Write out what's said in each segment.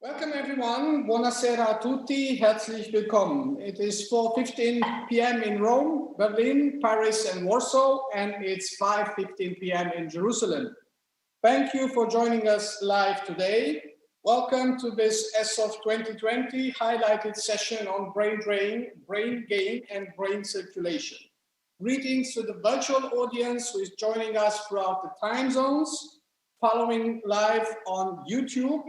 Welcome everyone, buonasera a tutti, herzlich willkommen. It is 4:15 p.m. in Rome, Berlin, Paris and Warsaw, and it's 5:15 p.m. in Jerusalem. Thank you for joining us live today. Welcome to this ESOF 2020 highlighted session on brain drain, brain gain and brain circulation. Greetings to the virtual audience who is joining us throughout the time zones, following live on YouTube,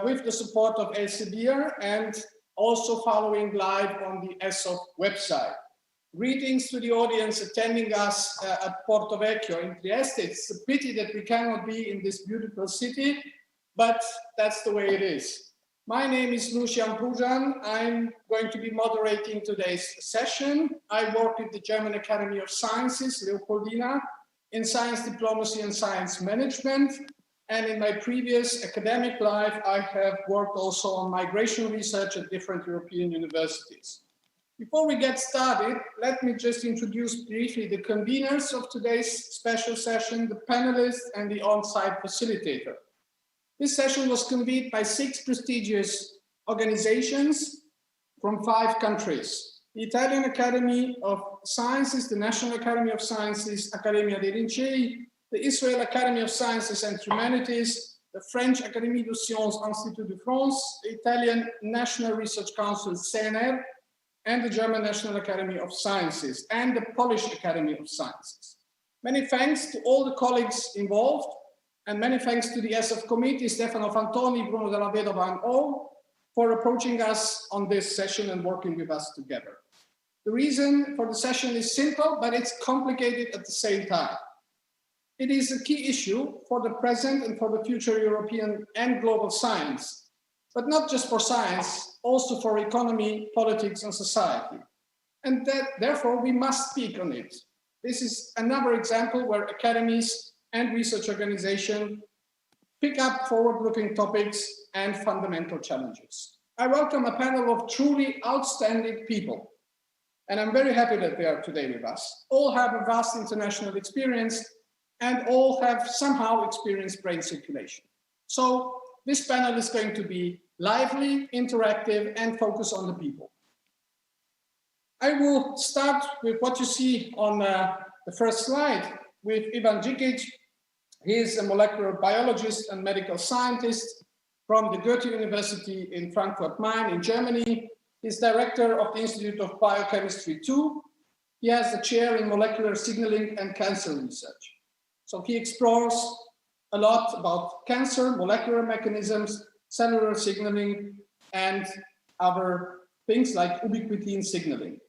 with the support of Elsevier and also following live on the ESOF website. Greetings to the audience attending us at Porto Vecchio in Trieste. It's a pity that we cannot be in this beautiful city, but that's the way it is. My name is Lucian Pujan. I'm going to be moderating today's session. I work at the German Academy of Sciences, Leopoldina, in science diplomacy and science management. And in my previous academic life, I have worked also on migration research at different European universities. Before we get started, let me just introduce briefly the conveners of today's special session, the panelists and the on-site facilitator. This session was convened by 6 prestigious organizations from 5 countries: the Italian Academy of Sciences, the National Academy of Sciences, Accademia dei Lincei, the Israel Academy of Sciences and Humanities, the French Académie des Sciences Institut de France, the Italian National Research Council, CNR, and the German National Academy of Sciences, and the Polish Academy of Sciences. Many thanks to all the colleagues involved, and many thanks to the ESOF committee, Stefano Fantoni, Bruno Della Vedova, and all, for approaching us on this session and working with us together. The reason for the session is simple, but it's complicated at the same time. It is a key issue for the present and for the future European and global science, but not just for science, also for economy, politics, and society. And that, therefore, we must speak on it. This is another example where academies and research organizations pick up forward-looking topics and fundamental challenges. I welcome a panel of truly outstanding people, and I'm very happy that they are today with us. All have a vast international experience and all have somehow experienced brain circulation. So this panel is going to be lively, interactive, and focus on the people. I will start with what you see on the first slide with Ivan Djikic. He is a molecular biologist and medical scientist from the Goethe University in Frankfurt-Main in Germany. He's director of the Institute of Biochemistry II. He has a chair in molecular signaling and cancer research. So he explores a lot about cancer, molecular mechanisms, cellular signaling, and other things like ubiquitin signaling.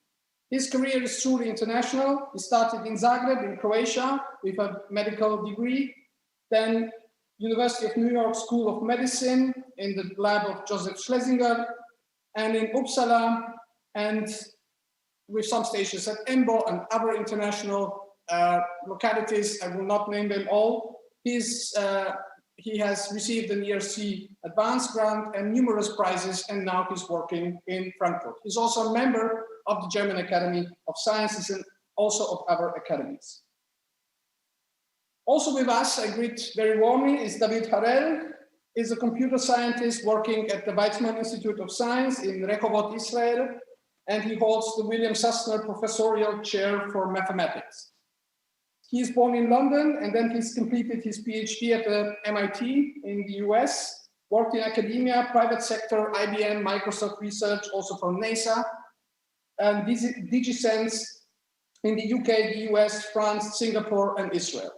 His career is truly international. He started in Zagreb in Croatia with a medical degree, then University of New York School of Medicine in the lab of Joseph Schlesinger, and in Uppsala, and with some stations at EMBO and other international localities. I will not name them all. He has received an ERC advanced grant and numerous prizes, and now he's working in Frankfurt. He's also a member of the German Academy of Sciences and also of other academies. Also with us, I greet very warmly, is David Harel. He's a computer scientist working at the Weizmann Institute of Science in Rehovot, Israel, and he holds the William Sussner Professorial Chair for Mathematics. He is born in London, and then he's completed his PhD at the MIT in the US, worked in academia, private sector, IBM, Microsoft Research, also from NASA, and DigiSense in the UK, the US, France, Singapore, and Israel.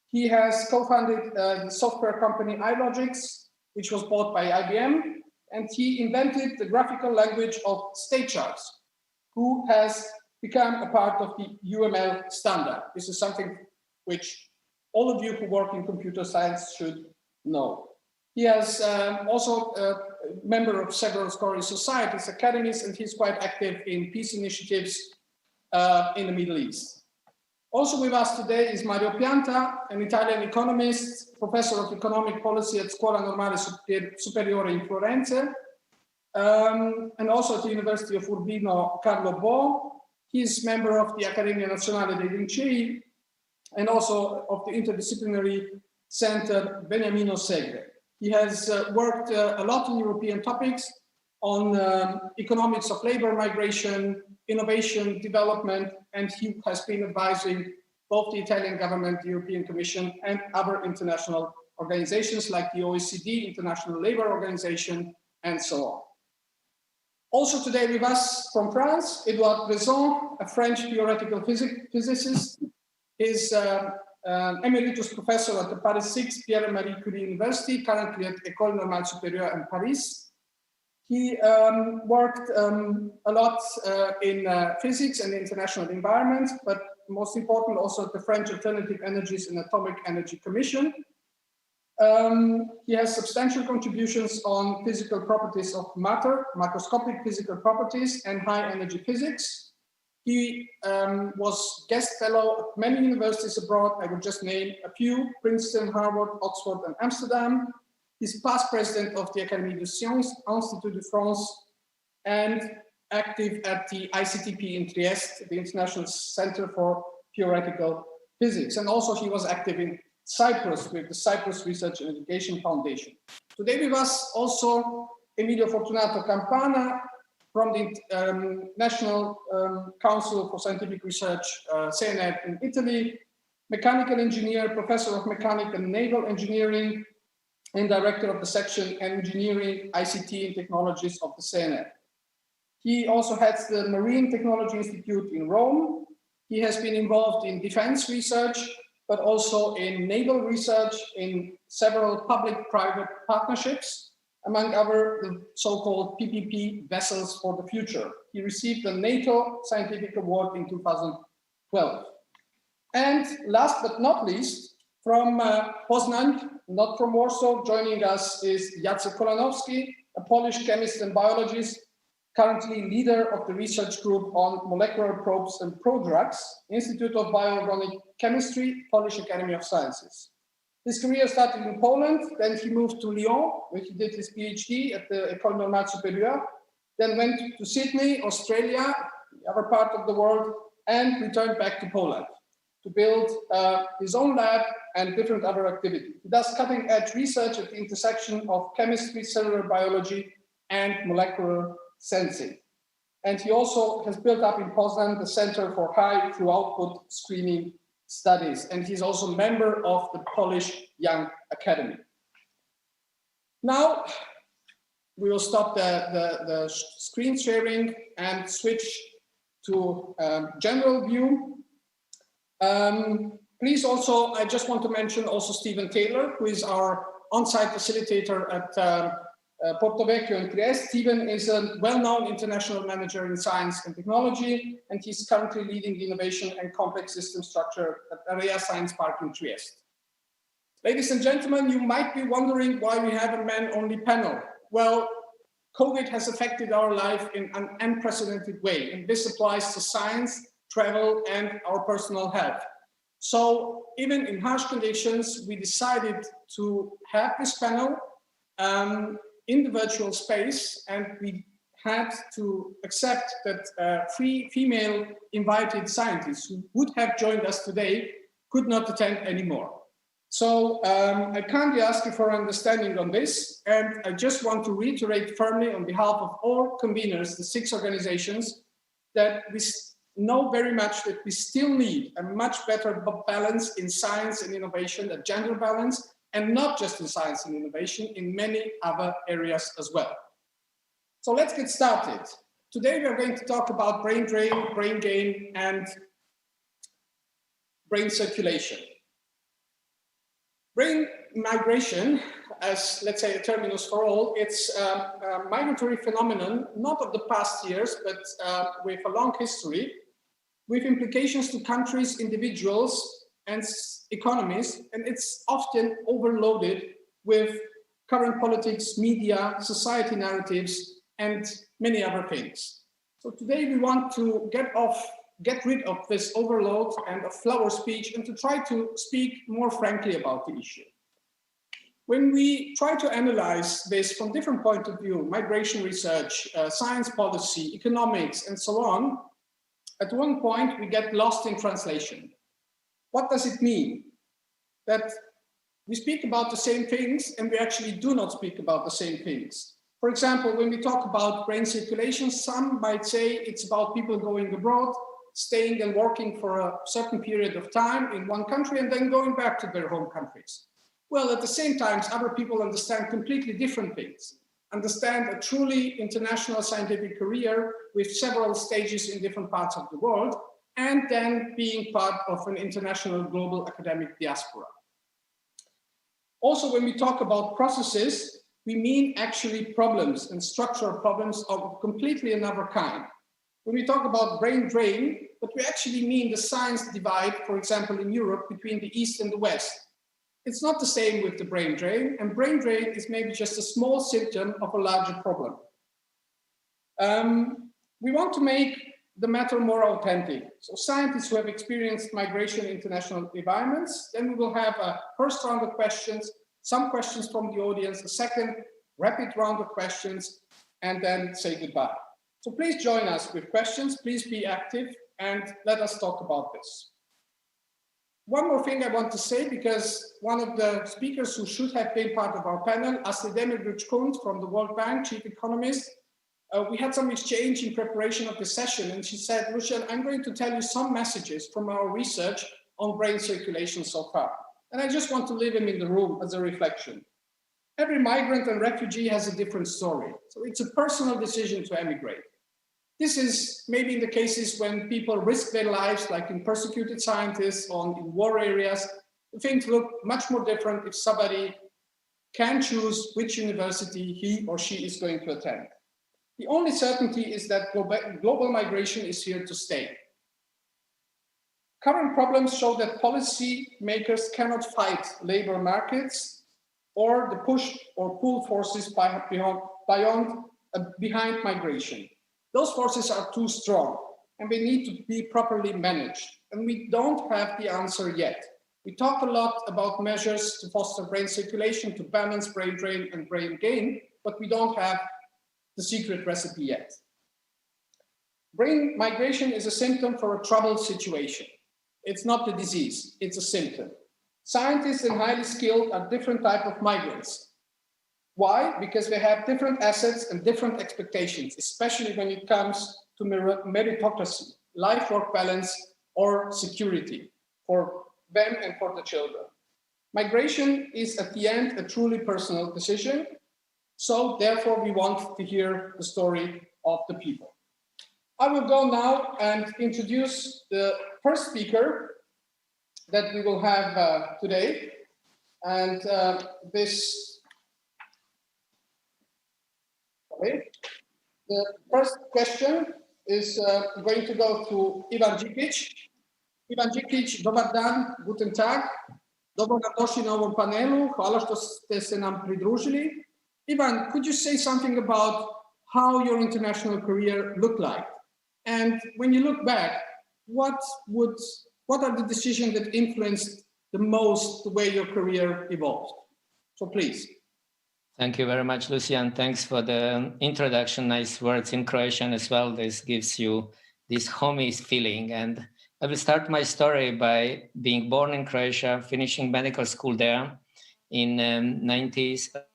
He has co-founded the software company iLogix, which was bought by IBM, and he invented the graphical language of state charts, who has become a part of the UML standard. This is something which all of you who work in computer science should know. He has also a member of several scholarly societies, academies, and he's quite active in peace initiatives in the Middle East. Also with us today is Mario Pianta, an Italian economist, professor of economic policy at Scuola Normale Superiore in Florence, and also at the University of Urbino, Carlo Bo. He's member of the Accademia Nazionale dei Lincei and also of the interdisciplinary center Beniamino Segre. He has worked a lot on European topics, on economics of labor migration, innovation, development, and he has been advising both the Italian government, the European Commission, and other international organizations like the OECD, International Labour Organization, and so on. Also today with us from France, Edouard Brezon, a French theoretical physicist. He's emeritus professor at the Paris 6 Pierre-Marie Curie University, currently at École Normale Supérieure in Paris. He worked a lot in physics and international environment, but most important also at the French Alternative Energies and Atomic Energy Commission. He has substantial contributions on physical properties of matter, macroscopic physical properties, and high energy physics. He was guest fellow at many universities abroad. I will just name a few: Princeton, Harvard, Oxford, and Amsterdam. He's past president of the Académie des Sciences, Institut de France, and active at the ICTP in Trieste, the International Center for Theoretical Physics. And also he was active in Cyprus with the Cyprus Research and Education Foundation. Today with us also Emilio Fortunato Campana from the National Council for Scientific Research, CNED in Italy, mechanical engineer, professor of mechanical and naval engineering, and director of the section Engineering, ICT and Technologies of the CNED. He also heads the Marine Technology Institute in Rome. He has been involved in defense research, but also in naval research in several public-private partnerships, among other the so-called PPP vessels for the future. He received the NATO Scientific Award in 2012. And last but not least, from Poznań, not from Warsaw, joining us is Jacek Kolanowski, a Polish chemist and biologist, currently leader of the research group on molecular probes and prodrugs, Institute of Bioorganic Chemistry, Polish Academy of Sciences. His career started in Poland, then he moved to Lyon, where he did his PhD at the École Normale Supérieure, then went to Sydney, Australia, the other part of the world, and returned back to Poland to build his own lab and different other activities. He does cutting-edge research at the intersection of chemistry, cellular biology, and molecular sensing. And he also has built up in Poznań the Center for High Through-Output Screening Studies, and he's also a member of the Polish Young Academy. Now, we will stop the screen sharing and switch to general view. Please also, I just want to mention also Stephen Taylor, who is our on-site facilitator at Porto Vecchio in Trieste. Stephen is a well-known international manager in science and technology, and he's currently leading the innovation and complex system structure at Area Science Park in Trieste. Ladies and gentlemen, you might be wondering why we have a men-only panel. Well, COVID has affected our life in an unprecedented way, and this applies to science, travel, and our personal health. So even in harsh conditions, we decided to have this panel in the virtual space, and we had to accept that 3 female invited scientists who would have joined us today could not attend anymore. So I kindly ask you for understanding on this, and I just want to reiterate firmly on behalf of all conveners, the 6 organizations, that we know very much that we still need a much better balance in science and innovation, a gender balance, and not just in science and innovation, in many other areas as well. So let's get started. Today we are going to talk about brain drain, brain gain, and brain circulation. Brain migration, as let's say a terminus for all, it's a migratory phenomenon, not of the past years, but with a long history, with implications to countries, individuals, and economies, and it's often overloaded with current politics, media, society narratives, and many other things. So today we want to get rid of this overload and of flower speech, and to try to speak more frankly about the issue. When we try to analyze this from different points of view, migration research, science policy, economics, and so on, at one point we get lost in translation. What does it mean? That we speak about the same things and we actually do not speak about the same things. For example, when we talk about brain circulation, some might say it's about people going abroad, staying and working for a certain period of time in one country and then going back to their home countries. Well, at the same time, other people understand completely different things, understand a truly international scientific career with several stages in different parts of the world, and then being part of an international global academic diaspora. Also, when we talk about processes, we mean actually problems and structural problems of completely another kind. When we talk about brain drain, what we actually mean the science divide, for example, in Europe between the East and the West. It's not the same with the brain drain, and brain drain is maybe just a small symptom of a larger problem. We want to make the matter more authentic. So scientists who have experienced migration in international environments, then we will have a first round of questions, some questions from the audience, a second rapid round of questions, and then say goodbye. So please join us with questions, please be active, and let us talk about this. One more thing I want to say, because one of the speakers who should have been part of our panel, Astrid Demirguch-Kunt from the World Bank, chief economist, we had some exchange in preparation of the session, and she said, Lucian, I'm going to tell you some messages from our research on brain circulation so far. And I just want to leave them in the room as a reflection. Every migrant and refugee has a different story. So it's a personal decision to emigrate. This is maybe in the cases when people risk their lives, like in persecuted scientists or in war areas. Things look much more different if somebody can choose which university he or she is going to attend. The only certainty is that global migration is here to stay. Current problems show that policy makers cannot fight labor markets or the push or pull forces behind migration. Those forces are too strong and they need to be properly managed. And we don't have the answer yet. We talk a lot about measures to foster brain circulation, to balance brain drain and brain gain, but we don't have the secret recipe yet. Brain migration is a symptom for a troubled situation. It's not the disease, it's a symptom. Scientists and highly skilled are different type of migrants. Why? Because they have different assets and different expectations, especially when it comes to meritocracy, life-work balance, or security for them and for the children. Migration is at the end a truly personal decision. So therefore we want to hear the story of the people. I will go now and introduce the first speaker that we will have today. And the first question is going to go to Ivan Dzikic. Ivan Dzikic, dobar dan, guten tag. Dobro nam došli na ovom panelu. Hvala što ste se nam pridružili. Ivan, could you say something about how your international career looked like? And when you look back, what are the decisions that influenced the most the way your career evolved? So please. Thank you very much, Lucian. Thanks for the introduction. Nice words in Croatian as well. This gives you this homey feeling. And I will start my story by being born in Croatia, finishing medical school there in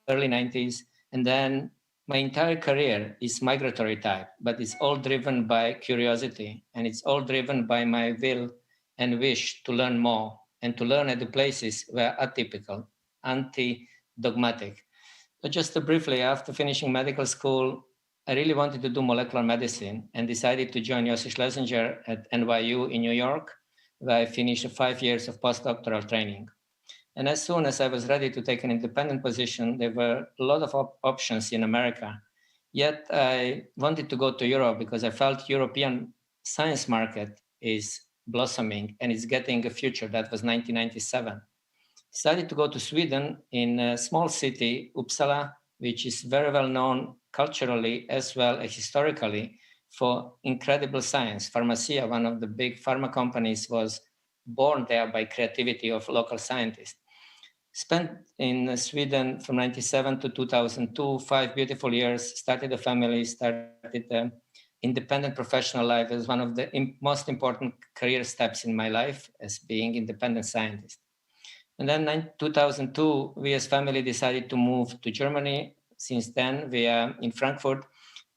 early 90s. And then my entire career is migratory type, but it's all driven by curiosity. And it's all driven by my will and wish to learn more and to learn at the places where atypical, anti-dogmatic. But just briefly, after finishing medical school, I really wanted to do molecular medicine and decided to join Yossi Schlesinger at NYU in New York, where I finished 5 years of postdoctoral training. And as soon as I was ready to take an independent position, there were a lot of options in America. Yet I wanted to go to Europe because I felt European science market is blossoming and it's getting a future. That was 1997. Decided to go to Sweden in a small city, Uppsala, which is very well known culturally as well as historically for incredible science. Pharmacia, one of the big pharma companies, was born there by creativity of local scientists. Spent in Sweden from 97 to 2002, 5 beautiful years, started a family, started an independent professional life as one of the most important career steps in my life as being independent scientist. And then in 2002, we as family decided to move to Germany. Since then, we are in Frankfurt.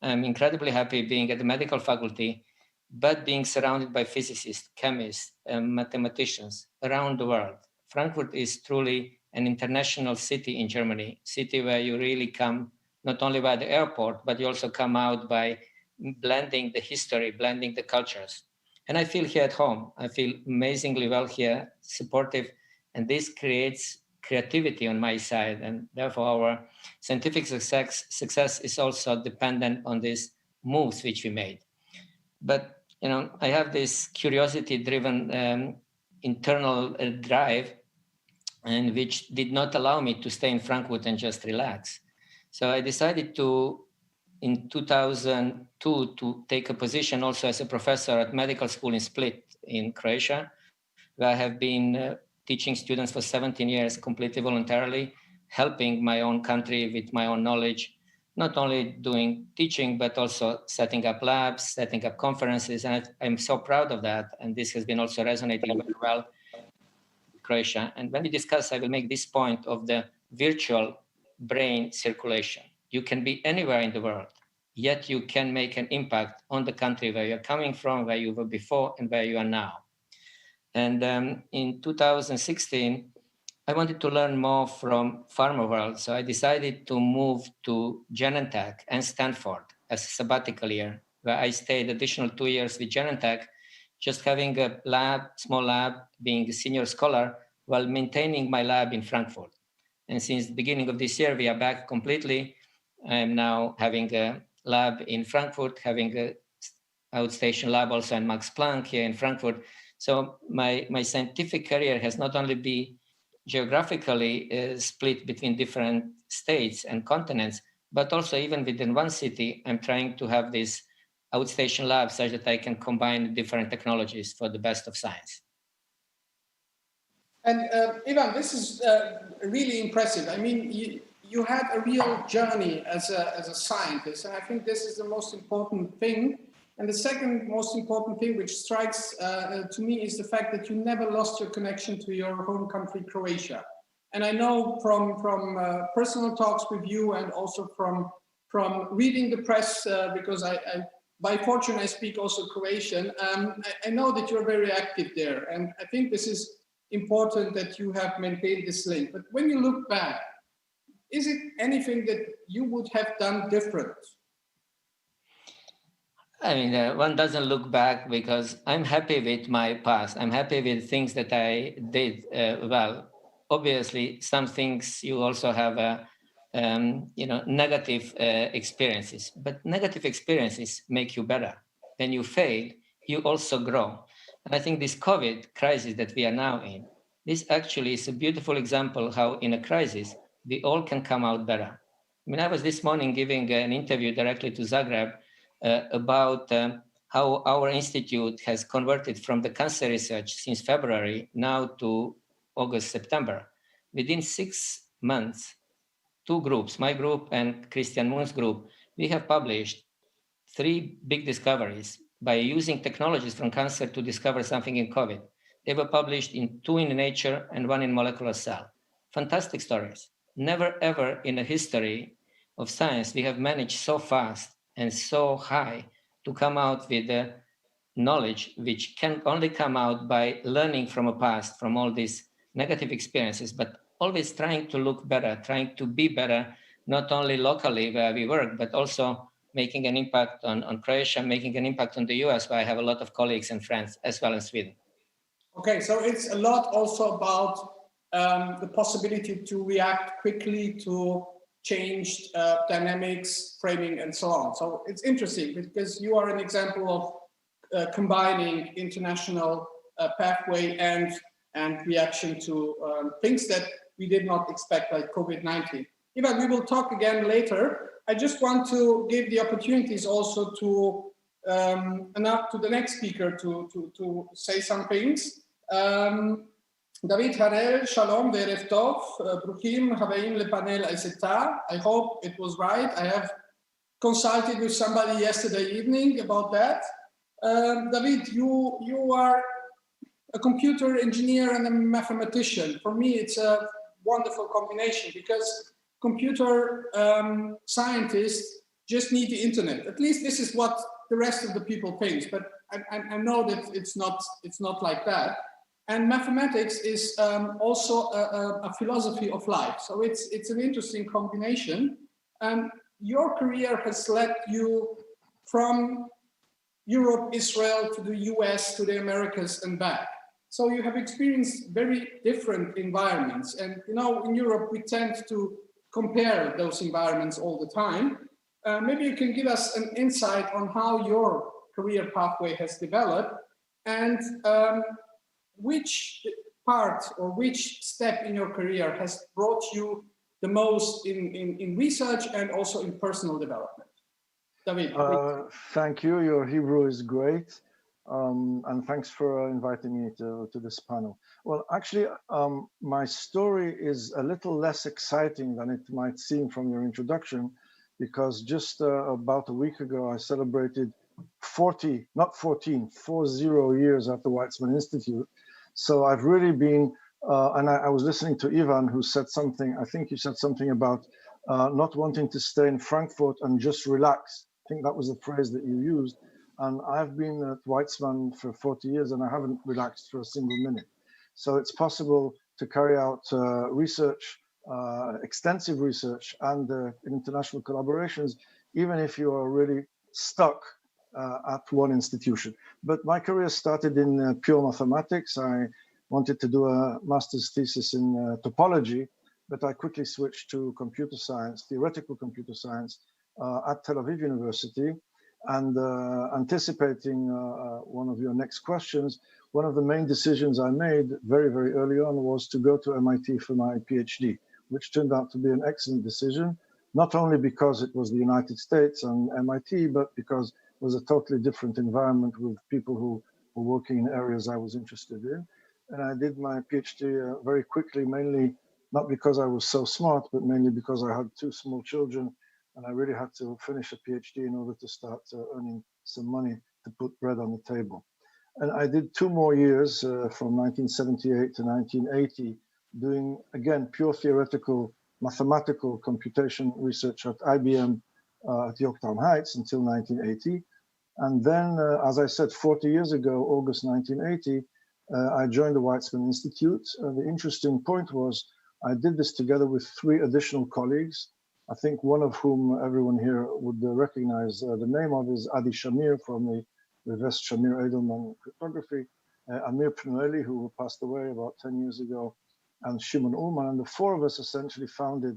I'm incredibly happy being at the medical faculty, but being surrounded by physicists, chemists, and mathematicians around the world. Frankfurt is truly an international city in Germany, city where you really come not only by the airport, but you also come out by blending the history, blending the cultures. And I feel here at home. I feel amazingly well here, supportive, and this creates creativity on my side. And therefore, our scientific success is also dependent on these moves which we made. But I have this curiosity-driven internal drive, and which did not allow me to stay in Frankfurt and just relax. So I decided in 2002, to take a position also as a professor at medical school in Split in Croatia, where I have been teaching students for 17 years completely voluntarily, helping my own country with my own knowledge, not only doing teaching, but also setting up labs, setting up conferences. And I'm so proud of that. And this has been also resonating very well with Croatia. And when we discuss, I will make this point of the virtual brain circulation. You can be anywhere in the world, yet you can make an impact on the country where you're coming from, where you were before, and where you are now. And in 2016, I wanted to learn more from pharma world. So I decided to move to Genentech and Stanford as a sabbatical year, where I stayed additional 2 years with Genentech, just having a small lab, being a senior scholar, while maintaining my lab in Frankfurt. And since the beginning of this year, we are back completely. I'm now having a lab in Frankfurt, having a outstation lab also in Max Planck here in Frankfurt. So my scientific career has not only been geographically split between different states and continents, but also even within one city, I'm trying to have this outstation lab such that I can combine different technologies for the best of science. And Ivan, this is really impressive. I mean, you had a real journey as a scientist, and I think this is the most important thing. And the second most important thing which strikes to me is the fact that you never lost your connection to your home country, Croatia. And I know from personal talks with you and also from reading the press, because I by fortune, I speak also Croatian. I know that you're very active there. And I think this is important that you have maintained this link. But when you look back, is it anything that you would have done different? I mean, one doesn't look back because I'm happy with my past. I'm happy with things that I did well. Obviously, some things you also have, negative experiences. But negative experiences make you better. When you fail, you also grow. And I think this COVID crisis that we are now in, this actually is a beautiful example how in a crisis, we all can come out better. I mean, I was this morning giving an interview directly to Zagreb about how our institute has converted from the cancer research since February now to August, September. Within 6 months, 2 groups, my group and Christian Moon's group, we have published 3 big discoveries by using technologies from cancer to discover something in COVID. They were published in 2 in Nature and 1 in Molecular Cell. Fantastic stories. Never ever in the history of science we have managed so fast and so high to come out with the knowledge which can only come out by learning from a past, from all these negative experiences, but always trying to look better, trying to be better, not only locally where we work, but also making an impact on Croatia, making an impact on the US, where I have a lot of colleagues and friends, as well as Sweden. Okay, so it's a lot also about the possibility to react quickly to changed dynamics, framing, and so on. So it's interesting because you are an example of combining international pathway and reaction to things that we did not expect, like COVID-19. Ivan, we will talk again later. I just want to give the opportunities also to the next speaker to say some things. David Harel, Shalom, Verev Tov, Bruchim, Haveim Le Panel Aizeta. I hope it was right. I have consulted with somebody yesterday evening about that. David, you are a computer engineer and a mathematician. For me, it's a wonderful combination because computer scientists just need the internet. At least this is what the rest of the people thinks, but I know that it's not like that. And mathematics is also a philosophy of life. So it's an interesting combination. Your career has led you from Europe, Israel, to the US, to the Americas and back. So you have experienced very different environments. And you know, in Europe, we tend to compare those environments all the time. Maybe you can give us an insight on how your career pathway has developed and which part or which step in your career has brought you the most in research and also in personal development. David. Thank you. Your Hebrew is great. And thanks for inviting me to this panel. Well, actually, my story is a little less exciting than it might seem from your introduction, because just about a week ago, I celebrated 40 years at the Weizmann Institute. So I've really been, and I was listening to Ivan, who said something, I think you said something about not wanting to stay in Frankfurt and just relax. I think that was the phrase that you used. And I've been at Weizmann for 40 years and I haven't relaxed for a single minute. So it's possible to carry out research, extensive research and international collaborations, even if you are really stuck at one institution. But my career started in pure mathematics. I wanted to do a master's thesis in topology, but I quickly switched to computer science, theoretical computer science at Tel Aviv University. And anticipating one of your next questions, one of the main decisions I made very, very early on was to go to MIT for my PhD, which turned out to be an excellent decision, not only because it was the United States and MIT, but because it was a totally different environment with people who were working in areas I was interested in. And I did my PhD very quickly, mainly not because I was so smart, but mainly because I had two small children. And I really had to finish a PhD in order to start earning some money to put bread on the table. And I did 2 more years from 1978 to 1980, doing, again, pure theoretical mathematical computation research at IBM at Yorktown Heights until 1980. And then, as I said, 40 years ago, August 1980, I joined the Weizmann Institute. The interesting point was I did this together with 3 additional colleagues. I think one of whom everyone here would recognize the name of is Adi Shamir from the West Shamir Edelman cryptography, Amir Pnueli, who passed away about 10 years ago, and Shimon Ullman. And the 4 of us essentially founded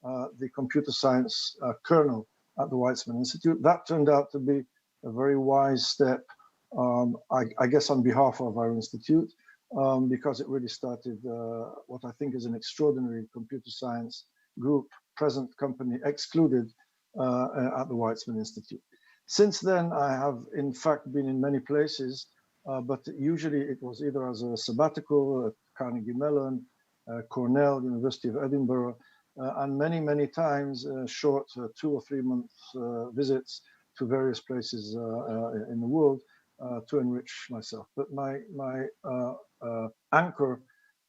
the computer science kernel at the Weizmann Institute. That turned out to be a very wise step, I guess on behalf of our institute, because it really started what I think is an extraordinary computer science group, present company excluded at the Weizmann Institute. Since then, I have in fact been in many places, but usually it was either as a sabbatical at Carnegie Mellon, Cornell, University of Edinburgh, and many times short 2 or 3 month visits to various places in the world to enrich myself. But my anchor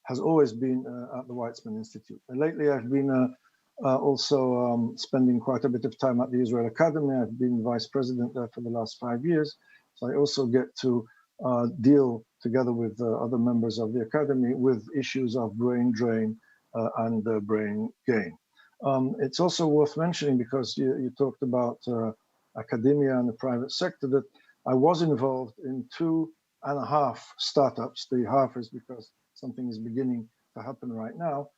has always been at the Weizmann Institute. And lately I've been also spending quite a bit of time at the Israel Academy. I've been vice president there for the last 5 years. So I also get to deal together with other members of the Academy with issues of brain drain and brain gain. It's also worth mentioning, because you talked about academia and the private sector, that I was involved in 2.5 startups. The half is because something is beginning to happen right now,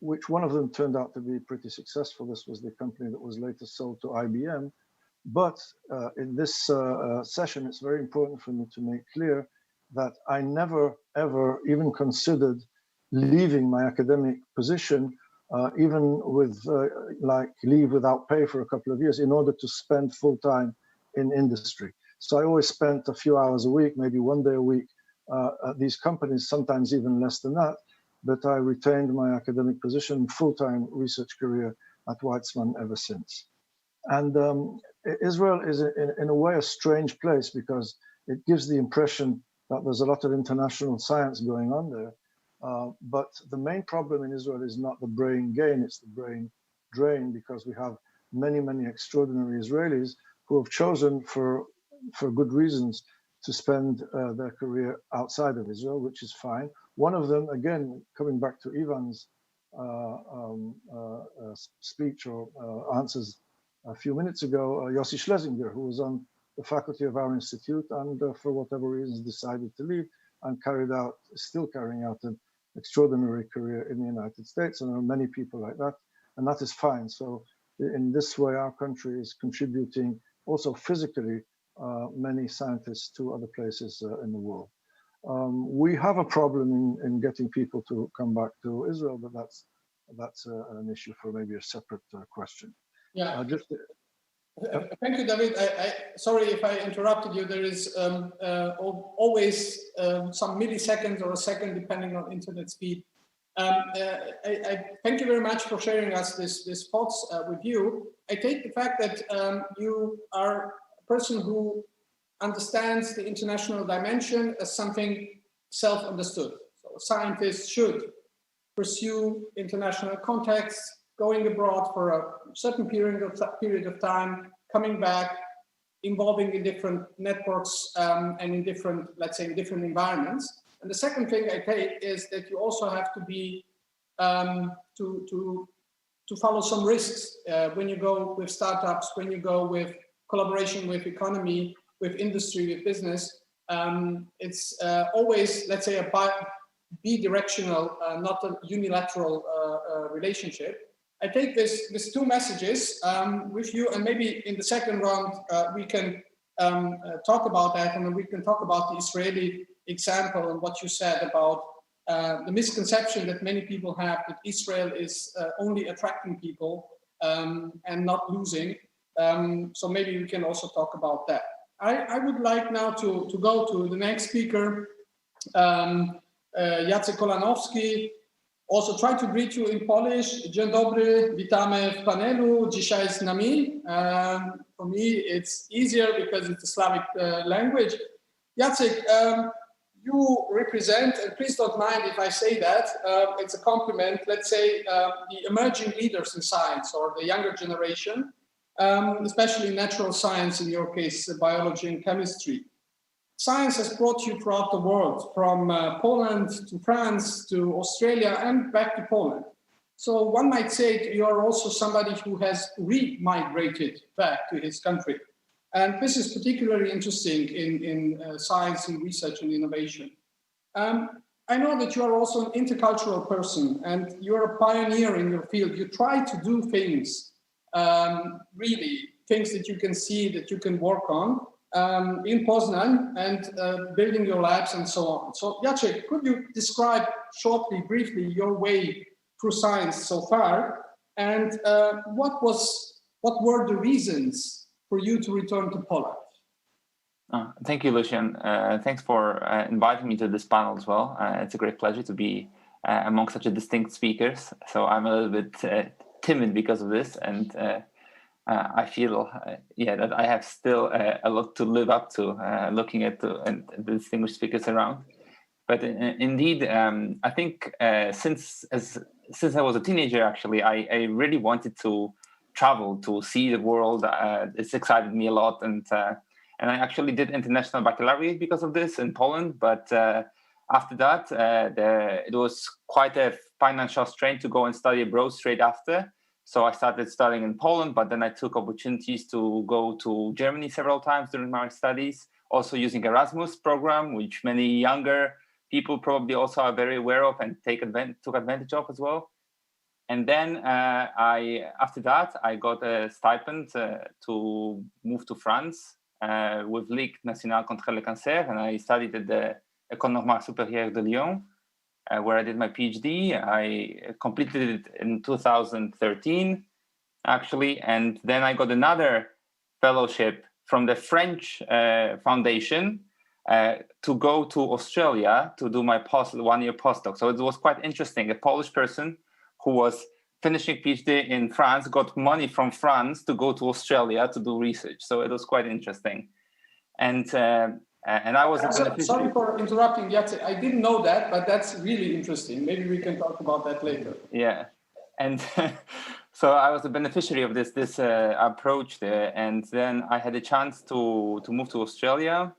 which one of them turned out to be pretty successful. This was the company that was later sold to IBM. But in this session, it's very important for me to make clear that I never, ever even considered leaving my academic position, even with like leave without pay for a couple of years in order to spend full time in industry. So I always spent a few hours a week, maybe 1 day a week at these companies, sometimes even less than that. But I retained my academic position, full-time research career at Weizmann ever since. And Israel is in a way a strange place, because it gives the impression that there's a lot of international science going on there. But the main problem in Israel is not the brain gain, it's the brain drain, because we have many, many extraordinary Israelis who have chosen for good reasons to spend their career outside of Israel, which is fine. One of them, again, coming back to Ivan's speech or answers a few minutes ago, Yossi Schlesinger, who was on the faculty of our institute and for whatever reasons decided to leave and still carrying out an extraordinary career in the United States. And there are many people like that, and that is fine. So in this way, our country is contributing also physically many scientists to other places in the world. We have a problem in getting people to come back to Israel, but that's an issue for maybe a separate question. Yeah. Thank you, David. Sorry if I interrupted you. There is always some milliseconds or a second, depending on internet speed. I thank you very much for sharing us this thoughts with you. I take the fact that you are a person who understands the international dimension as something self-understood. So scientists should pursue international contacts, going abroad for a certain period of time, coming back, involving in different networks and in different, let's say, in different environments. And the second thing I take is that you also have to be to follow some risks when you go with startups, when you go with collaboration with economy, with industry, with business. It's always, let's say, a bi-directional, not a unilateral relationship. I take these two messages with you, and maybe in the second round we can talk about that, and we can talk about the Israeli example and what you said about the misconception that many people have that Israel is only attracting people and not losing. So maybe we can also talk about that. I would like now to go to the next speaker, Jacek Kolanowski. Also try to greet you in Polish. Dzień dobry, witamy w panelu. Dzisiaj z nami. For me, it's easier because it's a Slavic language. Jacek, you represent, and please don't mind if I say that, it's a compliment, let's say the emerging leaders in science or the younger generation, especially natural science, in your case, biology and chemistry. Science has brought you throughout the world, from Poland to France to Australia and back to Poland. So one might say you are also somebody who has re-migrated back to his country. And this is particularly interesting in science and research and innovation. I know that you are also an intercultural person and you're a pioneer in your field. You try to do things, really, things that you can see, that you can work on. In Poznan and building your labs and so on. So Jacek, could you describe shortly, briefly, your way through science so far, and what were the reasons for you to return to Poland? Thank you, Lucian. Thanks for inviting me to this panel as well. It's a great pleasure to be among such a distinct speakers. So I'm a little bit timid because of this, and I feel, that I have still a lot to live up to, looking at the distinguished speakers around. But indeed, I think since I was a teenager, actually, I really wanted to travel, to see the world. It's excited me a lot, and I actually did international baccalaureate because of this in Poland. But after that, it was quite a financial strain to go and study abroad straight after. So I started studying in Poland, but then I took opportunities to go to Germany several times during my studies, also using Erasmus program, which many younger people probably also are very aware of and took advantage of as well. And then after that, I got a stipend to move to France with Ligue Nationale contre le Cancer, and I studied at the École Normale Supérieure de Lyon, where I did my PhD. I completed it in 2013, actually, and then I got another fellowship from the French Foundation to go to Australia to do my one-year postdoc. So it was quite interesting. A Polish person who was finishing PhD in France got money from France to go to Australia to do research. So it was quite interesting. And And I was a beneficiary. Sorry for interrupting, Jacek. I didn't know that, but that's really interesting. Maybe we can talk about that later. Yeah, and so I was a beneficiary of this approach there, and then I had a chance to move to Australia,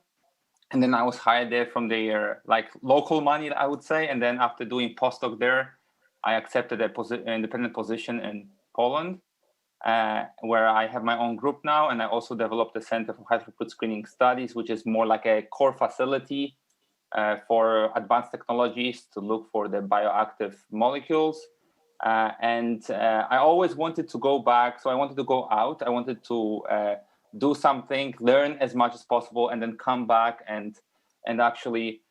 and then I was hired there from their like local money, I would say. And then after doing postdoc there, I accepted an independent position in Poland, where I have my own group now, and I also developed a Center for High Throughput Screening Studies, which is more like a core facility for advanced technologies to look for the bioactive molecules. And I always wanted to go back, so I wanted to go out. I wanted to do something, learn as much as possible, and then come back and actually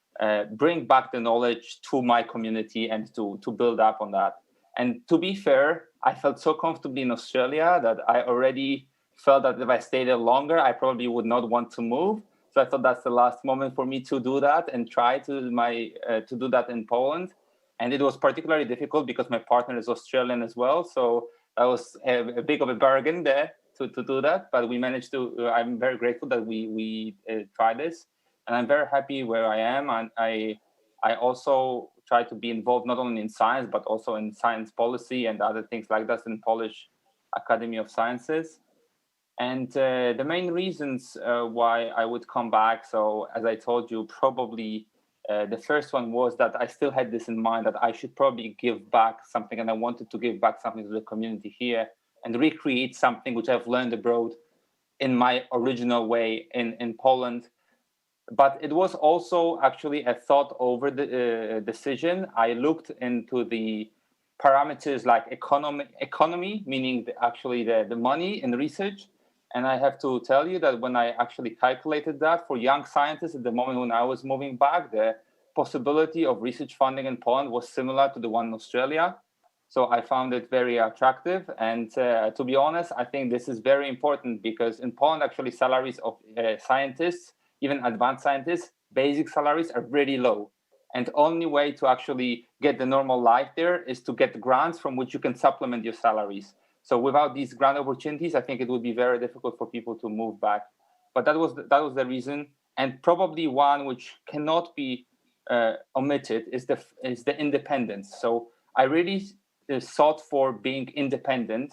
bring back the knowledge to my community and to build up on that. And to be fair, I felt so comfortably in Australia that I already felt that if I stayed there longer, I probably would not want to move. So I thought that's the last moment for me to do that and try to do that in Poland. And it was particularly difficult because my partner is Australian as well. So that was a big of a bargain there to do that. But we managed to. I'm very grateful that we tried this, and I'm very happy where I am. And I also try to be involved not only in science, but also in science policy and other things like that in Polish Academy of Sciences. And the main reasons why I would come back, so as I told you, probably the first one was that I still had this in mind that I should probably give back something, and I wanted to give back something to the community here and recreate something which I've learned abroad in my original way in Poland. But it was also actually a thought over the decision. I looked into the parameters like economy, meaning the money in research. And I have to tell you that when I actually calculated that for young scientists at the moment when I was moving back, the possibility of research funding in Poland was similar to the one in Australia. So I found it very attractive. And to be honest, I think this is very important because in Poland, actually salaries of scientists, even advanced scientists, basic salaries are really low. And the only way to actually get the normal life there is to get grants from which you can supplement your salaries. So without these grant opportunities, I think it would be very difficult for people to move back. But that was the reason. And probably one which cannot be omitted is the independence. So I really sought for being independent.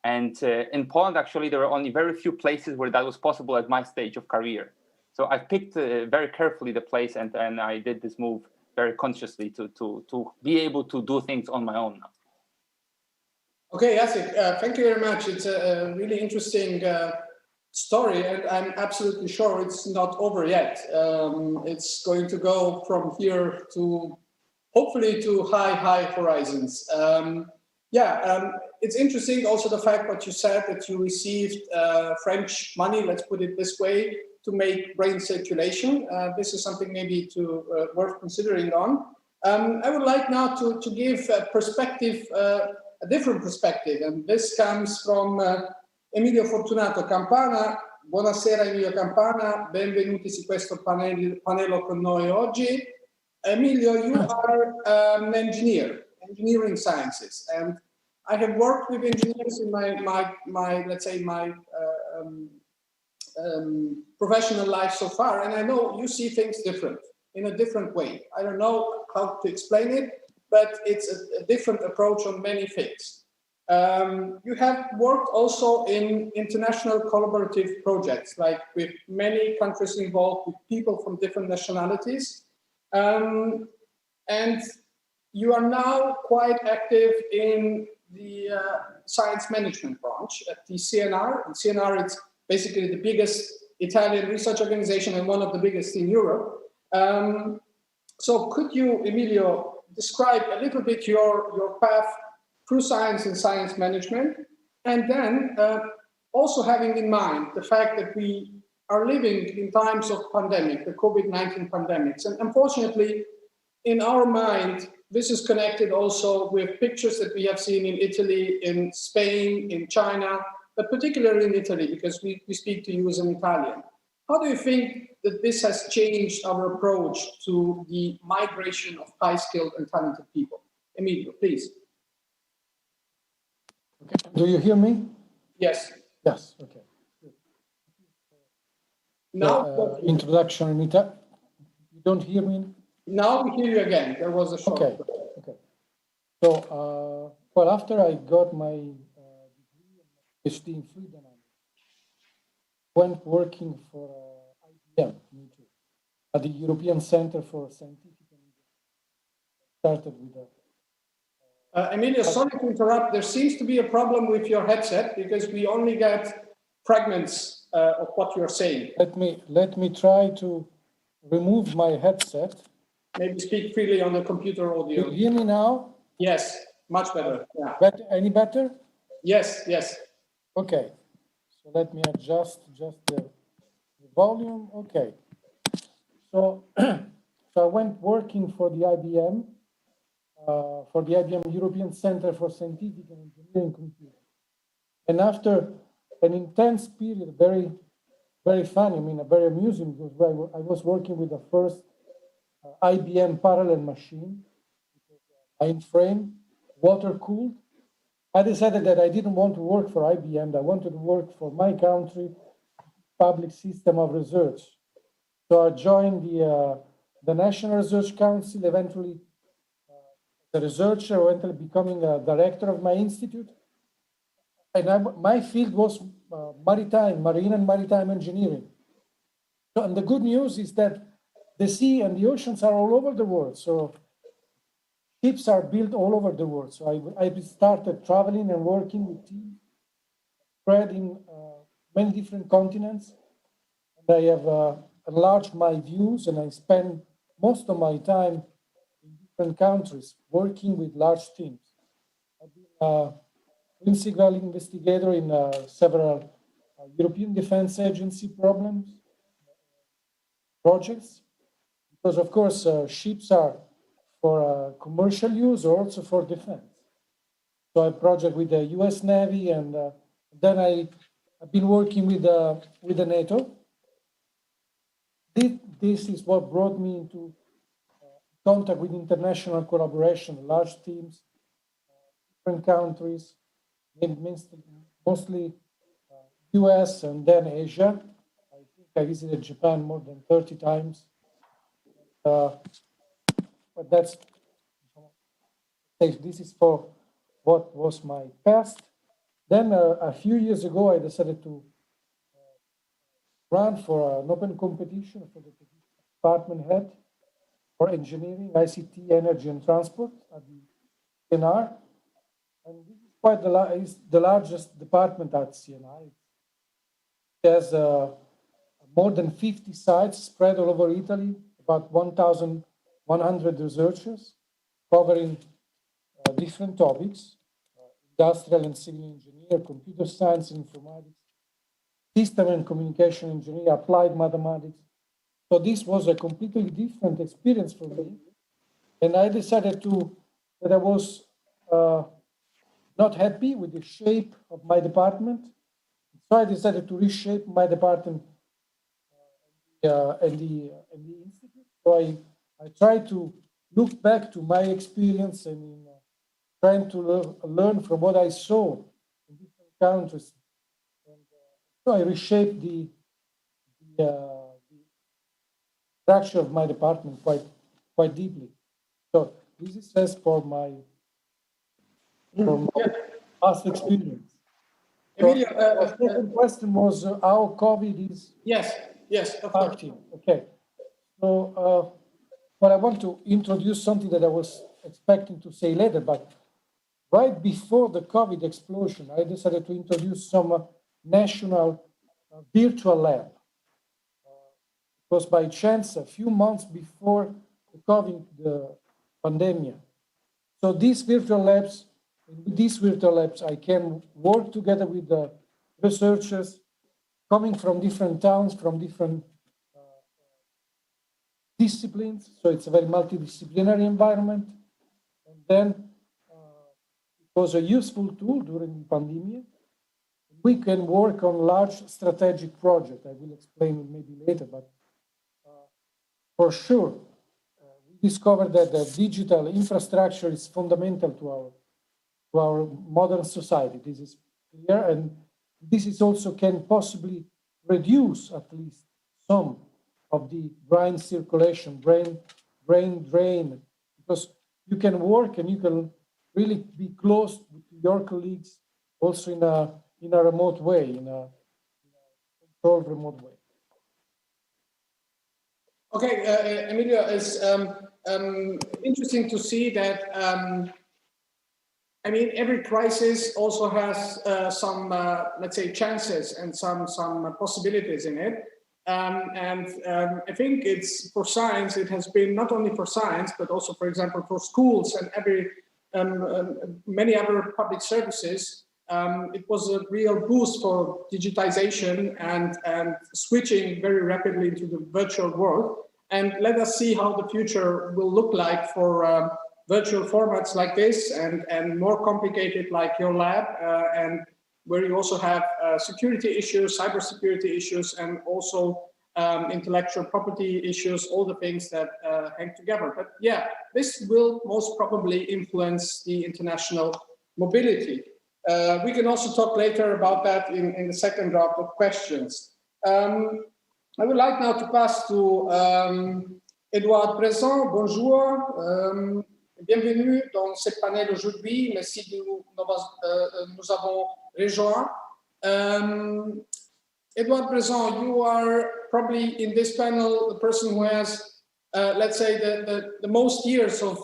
And in Poland, actually, there were only very few places where that was possible at my stage of career. So I picked very carefully the place, and I did this move very consciously to be able to do things on my own now. Okay, Jacek, thank you very much. It's a really interesting story, and I'm absolutely sure it's not over yet. It's going to go from here to hopefully to high horizons. It's interesting also the fact that you said that you received French money, let's put it this way, to make brain circulation. This is something maybe worth considering on. I would like now to give a perspective, a different perspective, and this comes from Emilio Fortunato Campana. Buonasera Emilio Campana, benvenuti su questo panello con noi oggi. Emilio, you are an engineering sciences, and I have worked with engineers in my let's say my professional life so far, and I know you see things different, in a different way. I don't know how to explain it, but it's a different approach on many things. You have worked also in international collaborative projects, like with many countries involved, with people from different nationalities. And you are now quite active in the science management branch at the CNR. And CNR is basically the biggest Italian research organization and one of the biggest in Europe. So could you, Emilio, describe a little bit your path through science and science management, and then also having in mind the fact that we are living in times of pandemic, the COVID-19 pandemics. And unfortunately, in our mind, this is connected also with pictures that we have seen in Italy, in Spain, in China, but particularly in Italy, because we speak to you as an Italian. How do you think that this has changed our approach to the migration of high-skilled and talented people? Emilio, please. Okay. Do you hear me? Yes. Yes. Okay. Now, introduction, Anita. You don't hear me? Now we hear you again. There was a short. Okay. Okay. So, well, after I got my degree and PhD in fluid dynamics, went working for IBM, me too, at the European Center for Scientific and started with Emilio, sorry to interrupt. There seems to be a problem with your headset because we only get fragments of what you're saying. Let me try to remove my headset. Maybe speak freely on the computer audio. You hear me now? Yes, much better. Yeah. Any better? Yes, yes. Okay. So let me adjust just the volume. Okay. So, so I went working for the IBM, European Center for Scientific and Engineering Computing. And after an intense period, very funny, I mean, very amusing, because I was working with the first IBM parallel machine, mainframe, water-cooled. I decided that I didn't want to work for IBM, that I wanted to work for my country, public system of research. So I joined the National Research Council, eventually the researcher, eventually becoming a director of my institute. And my field was marine and maritime engineering. So, and the good news is that the sea and the oceans are all over the world. So ships are built all over the world. So I started traveling and working with teams spread in many different continents. And I have enlarged my views, and I spend most of my time in different countries working with large teams. I've been a principal investigator in several European Defense Agency projects, because of course ships are for commercial use or also for defense. So I project with the US Navy, and then I've been working with the NATO. This is what brought me into contact with international collaboration, large teams, different countries, mostly US and then Asia. I think I visited Japan more than 30 times. But this is for what was my past. Then a few years ago, I decided to run for an open competition for the department head for engineering, ICT, energy, and transport at the CNR. And this is quite the largest department at CNR. It has more than 50 sites spread all over Italy, about 1,100 researchers covering different topics, industrial and civil engineer, computer science, informatics, system and communication engineer, applied mathematics. So this was a completely different experience for me. And I decided that I was not happy with the shape of my department. So I decided to reshape my department and the institute. So I tried to look back to my experience and in trying to learn from what I saw in different countries. And so I reshaped the structure of my department quite deeply. So this is just for my past experience. Emilio, the second question was how COVID is impacting. Okay. So, well, I want to introduce something that I was expecting to say later, but right before the COVID explosion, I decided to introduce some national virtual lab. It was by chance a few months before the COVID pandemic. So these virtual labs, in these virtual labs, I can work together with the researchers coming from different towns, from different disciplines. So it's a very multidisciplinary environment. And then it was a useful tool during the pandemic. We can work on large strategic projects. I will explain it maybe later, but for sure, we discovered that the digital infrastructure is fundamental to our modern society. This is clear, and this is also can possibly reduce at least some of the brain circulation, brain drain, because you can work and you can really be close to your colleagues also in a remote way, in a controlled remote way. Okay, Emilio, it's interesting to see that, I mean, every crisis also has some, let's say, chances and some possibilities in it. I think it's for science, it has been not only for science, but also, for example, for schools and many other public services. It was a real boost for digitization and switching very rapidly into the virtual world. And let us see how the future will look like for virtual formats like this and more complicated like your lab, and where you also have security issues, cybersecurity issues, and also intellectual property issues, all the things that hang together. But yeah, this will most probably influence the international mobility. We can also talk later about that in the second round of questions. I would like now to pass to Edouard Brezan. Bonjour. Bienvenue dans ce panel aujourd'hui. Merci de nous avons rejoints. Edouard Brezan, you are probably in this panel the person who has, let's say, the most years of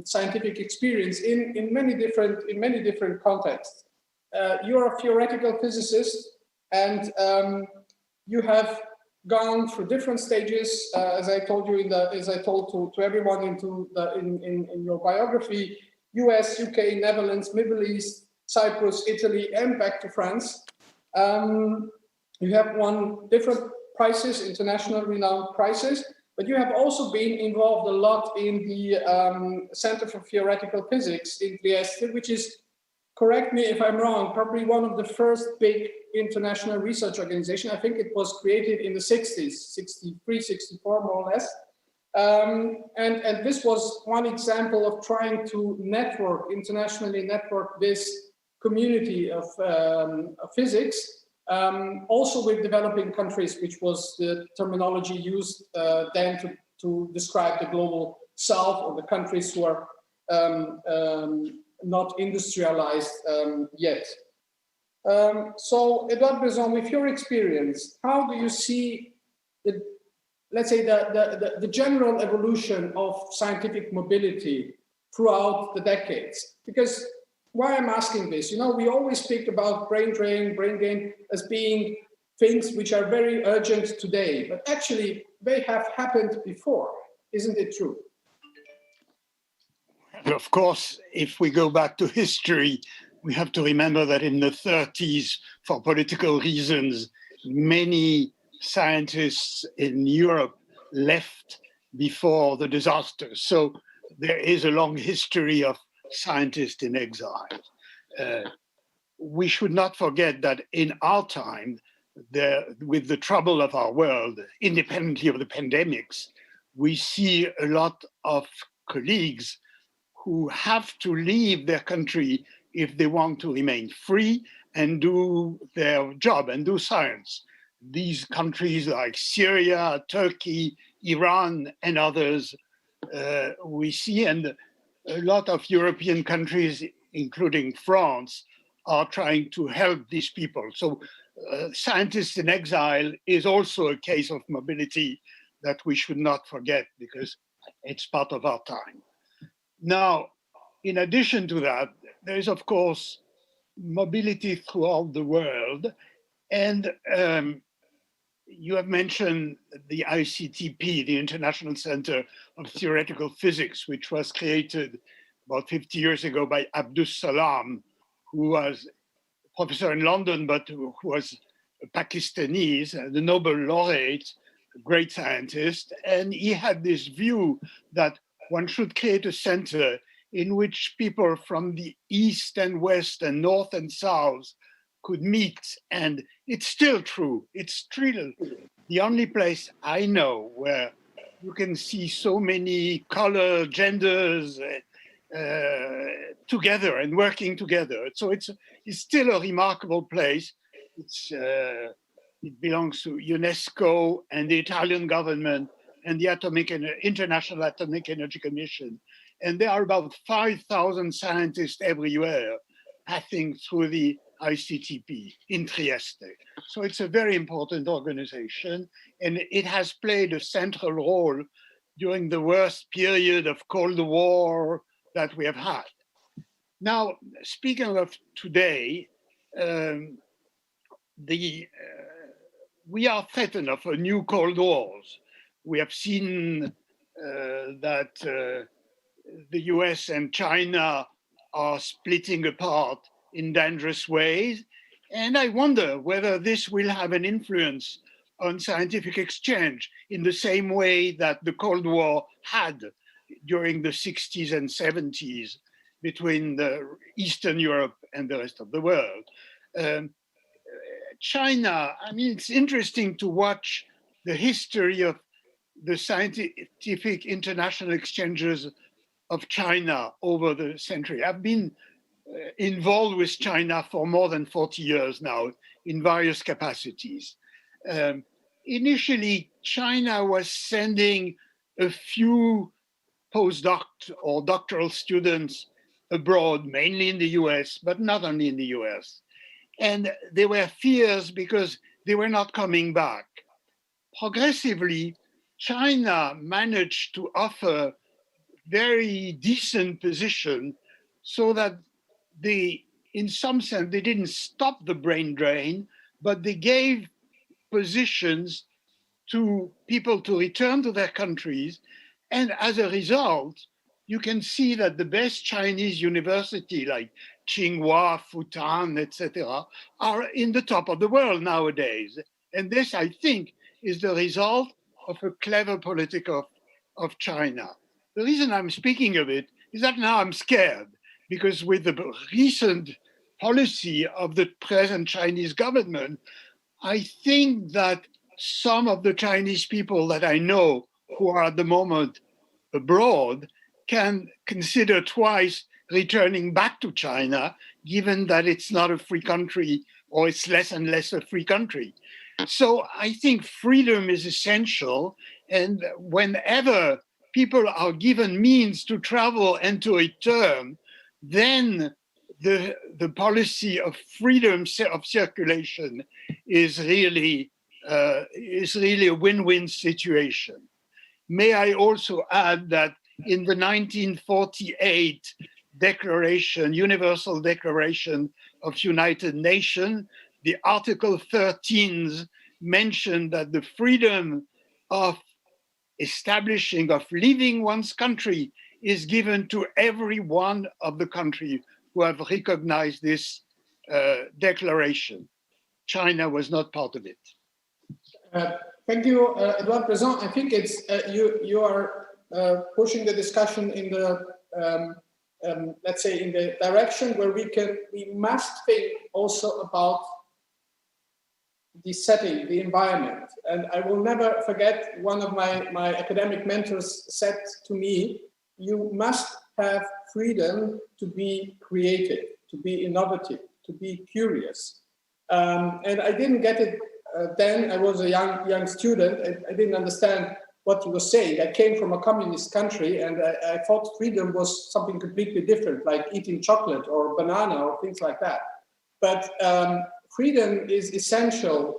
scientific experience in many different contexts. You are a theoretical physicist, and you have gone through different stages, as I told you as I told to everyone in your biography: US, UK, Netherlands, Middle East, Cyprus, Italy, and back to France. You have won different prizes, international renowned prizes, but you have also been involved a lot in the Center for Theoretical Physics in Trieste, which is, correct me if I'm wrong, probably one of the first big international research organization. I think it was created in the 60s, 63, 64, more or less. And this was one example of trying to internationally network this community of physics, also with developing countries, which was the terminology used then to describe the global south, or the countries who are not industrialized yet. So, Edouard Brezan, with your experience, how do you see let's say the general evolution of scientific mobility throughout the decades? Because why I'm asking this, you know, we always speak about brain drain, brain gain as being things which are very urgent today, but actually they have happened before. Isn't it true? Of course, if we go back to history, we have to remember that in the 30s, for political reasons, many scientists in Europe left before the disaster. So there is a long history of scientists in exile. We should not forget that in our time, with the trouble of our world, independently of the pandemics, we see a lot of colleagues who have to leave their country if they want to remain free and do their job and do science. These countries like Syria, Turkey, Iran, and others we see, and a lot of European countries, including France, are trying to help these people. So scientists in exile is also a case of mobility that we should not forget, because it's part of our time. Now, in addition to that, there is, of course, mobility throughout the world. And you have mentioned the ICTP, the International Center of Theoretical Physics, which was created about 50 years ago by Abdus Salam, who was a professor in London, but who was a Pakistanis, the Nobel laureate, a great scientist. And he had this view that one should create a center in which people from the East and West and North and South could meet. And it's still true. It's still the only place I know where you can see so many color, genders together and working together. So it's still a remarkable place. It's It belongs to UNESCO and the Italian government and the International Atomic Energy Commission. And there are about 5,000 scientists everywhere passing through the ICTP in Trieste. So it's a very important organization, and it has played a central role during the worst period of Cold War that we have had. Now, speaking of today, we are threatened of a new Cold Wars. We have seen that the US and China are splitting apart in dangerous ways. And I wonder whether this will have an influence on scientific exchange in the same way that the Cold War had during the 60s and 70s between Eastern Europe and the rest of the world. China, I mean, it's interesting to watch the history of the scientific international exchanges of China over the century. I've been involved with China for more than 40 years now in various capacities. Initially, China was sending a few postdoc or doctoral students abroad, mainly in the US, but not only in the US. And there were fears because they were not coming back. Progressively, China managed to offer very decent position so that they, in some sense, they didn't stop the brain drain, but they gave positions to people to return to their countries. And as a result, you can see that the best Chinese university like Tsinghua, Fudan, etc., are in the top of the world nowadays. And this, I think, is the result of a clever politic of China. The reason I'm speaking of it is that now I'm scared, because with the recent policy of the present Chinese government, I think that some of the Chinese people that I know who are at the moment abroad can consider twice returning back to China, given that it's not a free country, or it's less and less a free country. So I think freedom is essential, and whenever people are given means to travel and to return, then the policy of freedom of circulation is really a win-win situation. May I also add that in the 1948 Declaration, Universal Declaration of United Nations, the Article 13 mentioned that the freedom of establishing, of leaving one's country is given to every one of the countries who have recognized this declaration. China was not part of it. Thank you, Edouard Prezant. I think it's you are pushing the discussion in the let's say in the direction where we must think also about the setting, the environment. And I will never forget, one of my academic mentors said to me, you must have freedom to be creative, to be innovative, to be curious. And I didn't get it then. I was a young student. I didn't understand what he was saying. I came from a communist country, and I thought freedom was something completely different, like eating chocolate or banana or things like that. But freedom is essential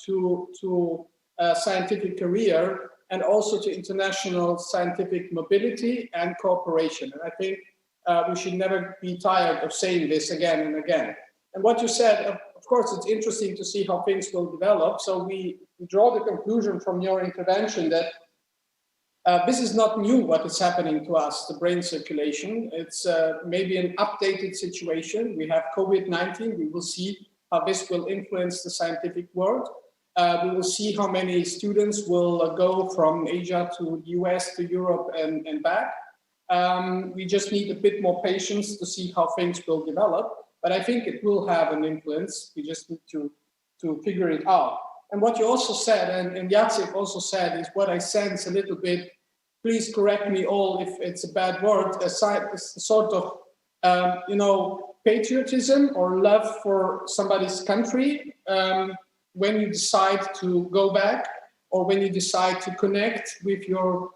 to a scientific career, and also to international scientific mobility and cooperation. And I think we should never be tired of saying this again and again. And what you said, of course, it's interesting to see how things will develop. So we draw the conclusion from your intervention that this is not new, what is happening to us, the brain circulation. It's maybe an updated situation. We have COVID-19. We will see how this will influence the scientific world. We will see how many students will go from Asia to the US, to Europe, and back. We just need a bit more patience to see how things will develop. But I think it will have an influence. We just need to figure it out. And what you also said, and Jacek also said, is what I sense a little bit, please correct me all if it's a bad word, a sort of, patriotism or love for somebody's country. when you decide to go back or when you decide to connect with your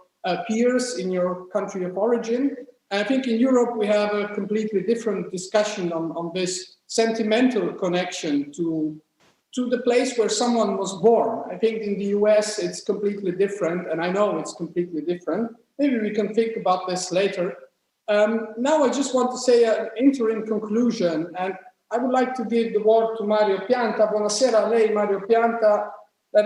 peers in your country of origin. And I think in Europe we have a completely different discussion on this sentimental connection to the place where someone was born. I think in the US it's completely different, and I know it's completely different. Maybe we can think about this later. Now I just want to say an interim conclusion, and I would like to give the word to Mario Pianta. Buonasera a lei, Mario Pianta. La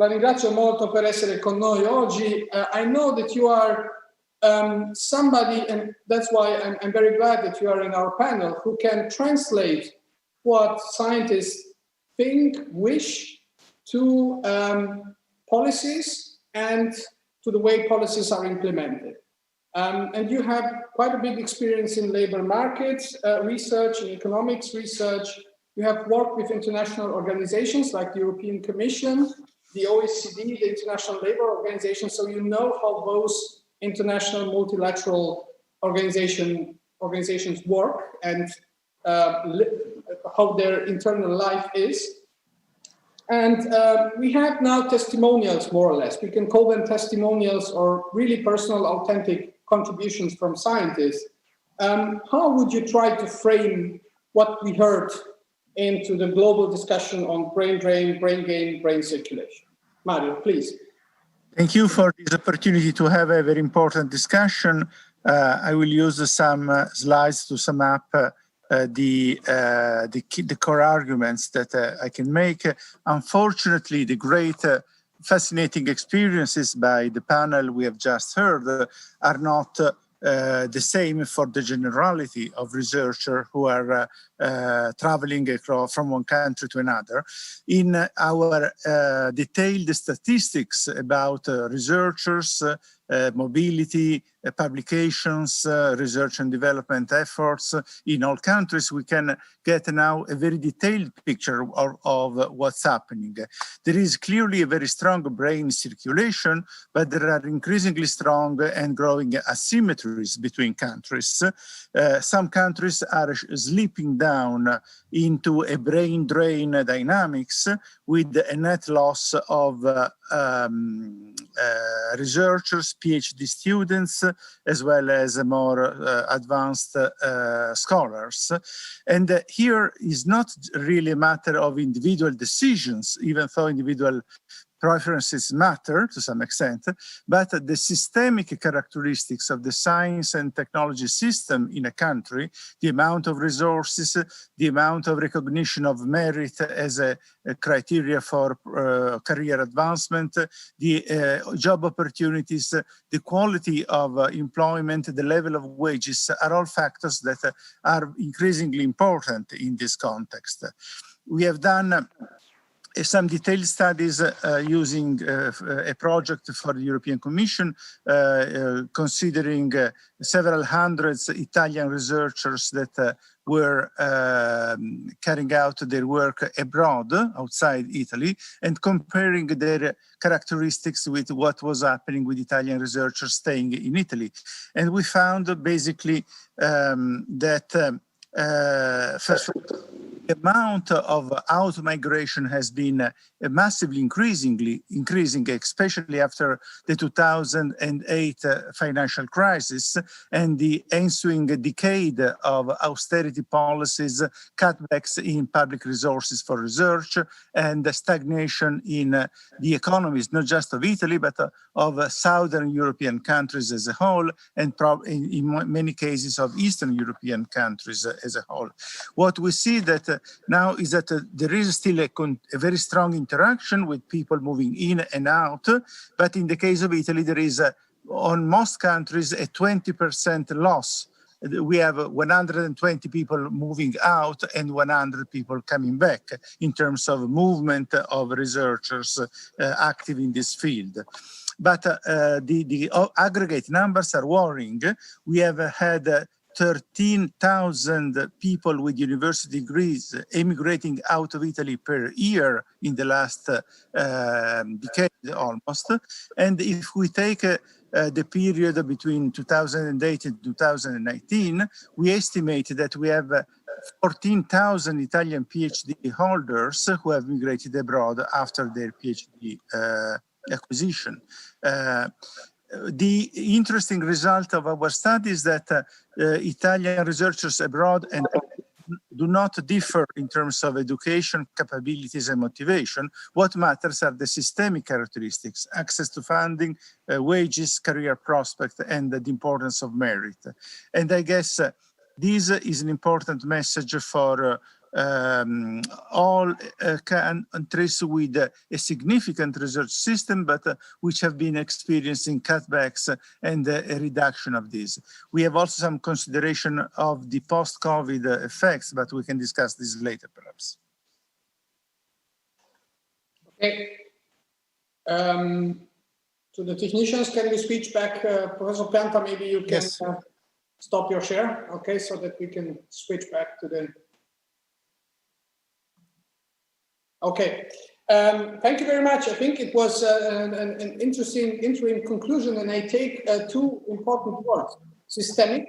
ringrazio molto per essere con noi oggi. I know that you are somebody, and that's why I'm very glad that you are in our panel, who can translate what scientists think, wish, to policies and to the way policies are implemented. And you have quite a big experience in labor markets research, in economics research. You have worked with international organizations like the European Commission, the OECD, the International Labour Organization, so you know how those international multilateral organizations work and how their internal life is. And we have now testimonials, more or less. We can call them testimonials or really personal, authentic contributions from scientists. How would you try to frame what we heard into the global discussion on brain drain, brain gain, brain circulation? Mario, please. Thank you for this opportunity to have a very important discussion. I will use some slides to sum up the core arguments that I can make. Unfortunately, the great fascinating experiences by the panel we have just heard are not the same for the generality of researchers who are traveling across from one country to another. In our detailed statistics about researchers, mobility, publications, research and development efforts in all countries, we can get now a very detailed picture of what's happening. There is clearly a very strong brain circulation, but there are increasingly strong and growing asymmetries between countries. Some countries are slipping down into a brain drain dynamics with a net loss of researchers, PhD students, as well as more advanced scholars. And here is not really a matter of individual decisions, even though individual preferences matter to some extent, but the systemic characteristics of the science and technology system in a country, the amount of resources, the amount of recognition of merit as a criteria for career advancement, the job opportunities, the quality of employment, the level of wages are all factors that are increasingly important in this context. We have done some detailed studies using a project for the European Commission, considering several hundreds Italian researchers that were carrying out their work abroad, outside Italy, and comparing their characteristics with what was happening with Italian researchers staying in Italy. And we found basically that first, the amount of out-migration has been massively increasing, especially after the 2008 financial crisis and the ensuing decade of austerity policies, cutbacks in public resources for research, and the stagnation in the economies, not just of Italy, but of Southern European countries as a whole, and in many cases of Eastern European countries as a whole. What we see that now is that there is still a very strong interaction with people moving in and out, but in the case of Italy, there is on most countries a 20% loss. We have 120 people moving out and 100 people coming back in terms of movement of researchers active in this field. But the aggregate numbers are worrying. We have had 13,000 people with university degrees emigrating out of Italy per year in the last decade almost. And if we take the period between 2008 and 2019, we estimate that we have 14,000 Italian PhD holders who have migrated abroad after their PhD acquisition. The interesting result of our study is that Italian researchers abroad and do not differ in terms of education, capabilities, and motivation. What matters are the systemic characteristics: access to funding, wages, career prospect, and the importance of merit. And I guess this is an important message for all countries with a significant research system, but which have been experiencing cutbacks and a reduction of this. We have also some consideration of the post-COVID effects, but we can discuss this later, perhaps. Okay. To the technicians, can we switch back? Professor Pianta, maybe you can stop your share, okay, so that we can switch back to the... Okay, thank you very much. I think it was an interesting interim conclusion, and I take two important words: systemic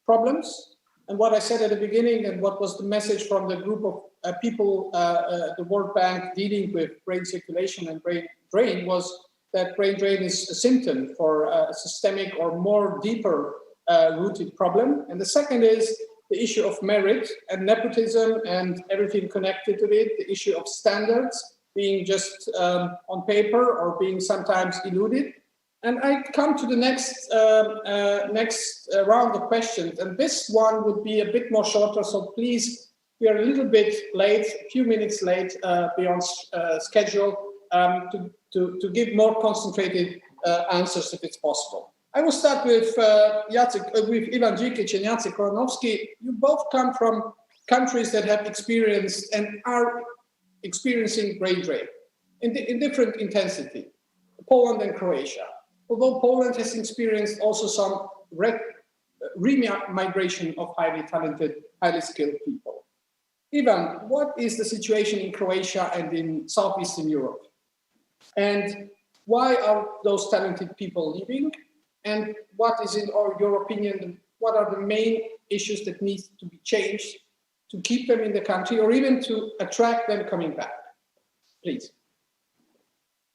problems, and what I said at the beginning, and what was the message from the group of people, the World Bank dealing with brain circulation and brain drain, was that brain drain is a symptom for a systemic or more deeper rooted problem. And the second is the issue of merit and nepotism and everything connected to it, the issue of standards being just on paper or being sometimes eluded. And I come to the next round of questions. And this one would be a bit more shorter, so please, we are a little bit late, a few minutes late beyond schedule to give more concentrated answers if it's possible. I will start with with Ivan Djikic and Jacek Koronowski. You both come from countries that have experienced and are experiencing brain drain in different intensity, Poland and Croatia. Although Poland has experienced also some remigration of highly talented, highly skilled people. Ivan, what is the situation in Croatia and in Southeastern Europe? And why are those talented people leaving? And what is, in your opinion, what are the main issues that need to be changed to keep them in the country or even to attract them coming back? Please.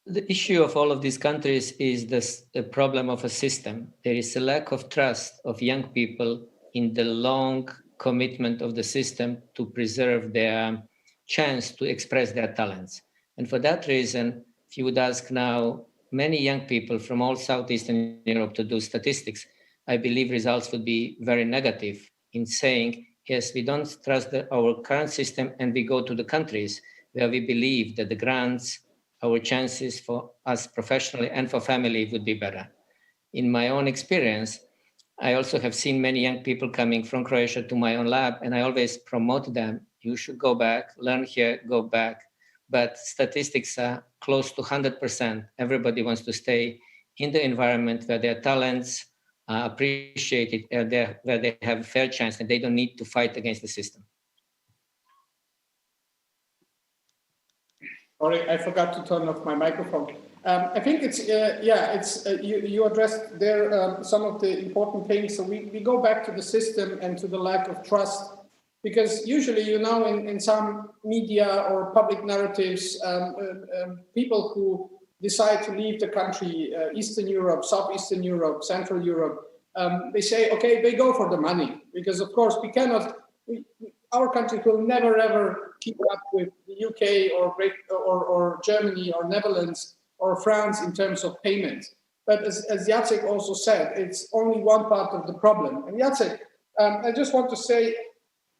The issue of all of these countries is the problem of a system. There is a lack of trust of young people in the long commitment of the system to preserve their chance to express their talents. And for that reason, if you would ask now many young people from all Southeastern Europe to do statistics, I believe results would be very negative in saying, yes, we don't trust our current system and we go to the countries where we believe that the grants, our chances for us professionally and for family would be better. In my own experience, I also have seen many young people coming from Croatia to my own lab, and I always promote them, you should go back, learn here, go back. But statistics are close to 100%. Everybody wants to stay in the environment where their talents are appreciated, where they have a fair chance and they don't need to fight against the system. Sorry, I forgot to turn off my microphone. I think it's, you addressed there some of the important things. So we go back to the system and to the lack of trust. Because usually, you know, in some media or public narratives, people who decide to leave the country, Eastern Europe, Southeastern Europe, Central Europe, they say, okay, they go for the money. Because, of course, our country will never, ever keep up with the UK or Germany or Netherlands or France in terms of payment. But as Jacek also said, it's only one part of the problem. And Jacek, I just want to say,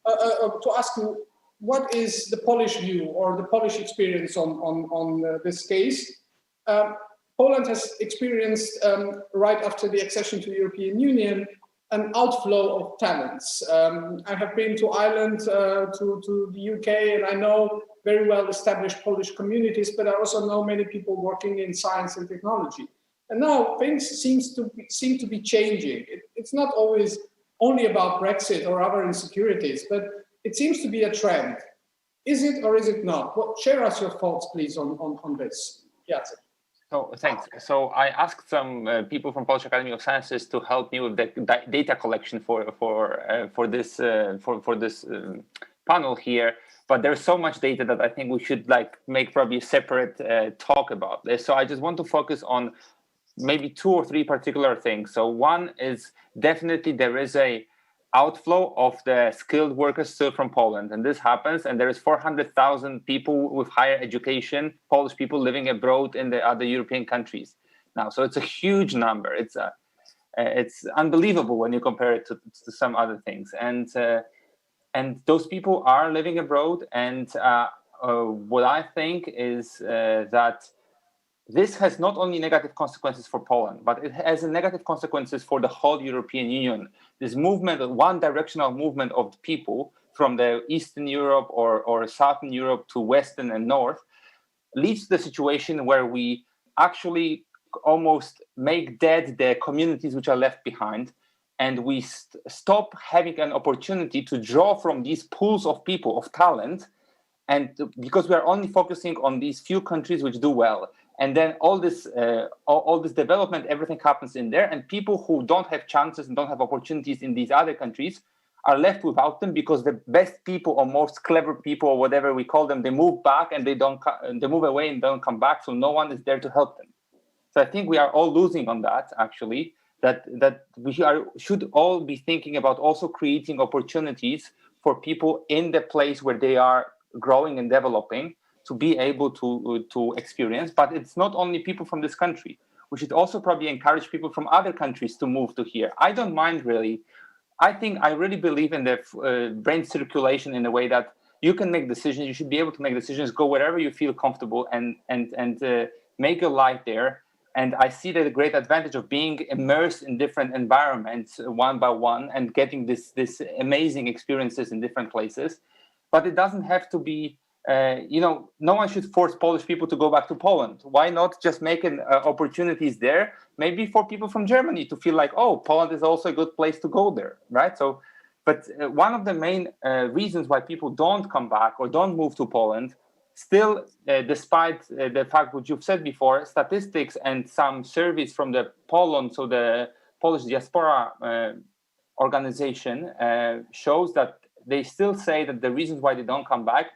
to ask you, what is the Polish view or the Polish experience on this case? Poland has experienced, right after the accession to the European Union, an outflow of talents. I have been to Ireland, to the UK, and I know very well established Polish communities, but I also know many people working in science and technology. And now things seem to be changing. It's not always only about Brexit or other insecurities, but it seems to be a trend. Is it or is it not? Share us your thoughts, please, on this. Jacek. So thanks. So I asked some people from Polish Academy of Sciences to help me with the data collection for this panel here. But there's so much data that I think we should make probably a separate talk about this. So I just want to focus on maybe 2 or 3 particular things. So one is definitely there is a outflow of the skilled workers still from Poland, and this happens, and there is 400,000 people with higher education, Polish people living abroad in the other European countries now. So it's a huge number. It's unbelievable when you compare it to some other things, and those people are living abroad. And what I think is that this has not only negative consequences for Poland, but it has negative consequences for the whole European Union. This movement, one directional movement of people from the Eastern Europe or Southern Europe to Western and North, leads to the situation where we actually almost make dead the communities which are left behind. And we stop having an opportunity to draw from these pools of people, of talent, and because we are only focusing on these few countries which do well. And then all this development, everything happens in there, and people who don't have chances and don't have opportunities in these other countries are left without them, because the best people or most clever people or whatever we call them, they move back and they move away and don't come back. So no one is there to help them. So I think we are all losing on that, actually, that we should all be thinking about also creating opportunities for people in the place where they are growing and developing, to be able to experience. But it's not only people from this country. We should also probably encourage people from other countries to move to here. I don't mind, really. I really believe in the brain circulation in a way that you can make decisions. You should be able to make decisions, go wherever you feel comfortable, and make your life there. And I see the great advantage of being immersed in different environments one by one and getting this amazing experiences in different places. But it doesn't have to be, no one should force Polish people to go back to Poland. Why not just make opportunities there, maybe for people from Germany to feel like, oh, Poland is also a good place to go there, right? So, but one of the main reasons why people don't come back or don't move to Poland, still, despite the fact which you've said before, statistics and some surveys from the Poland, so the Polish diaspora organization shows that they still say that the reasons why they don't come back,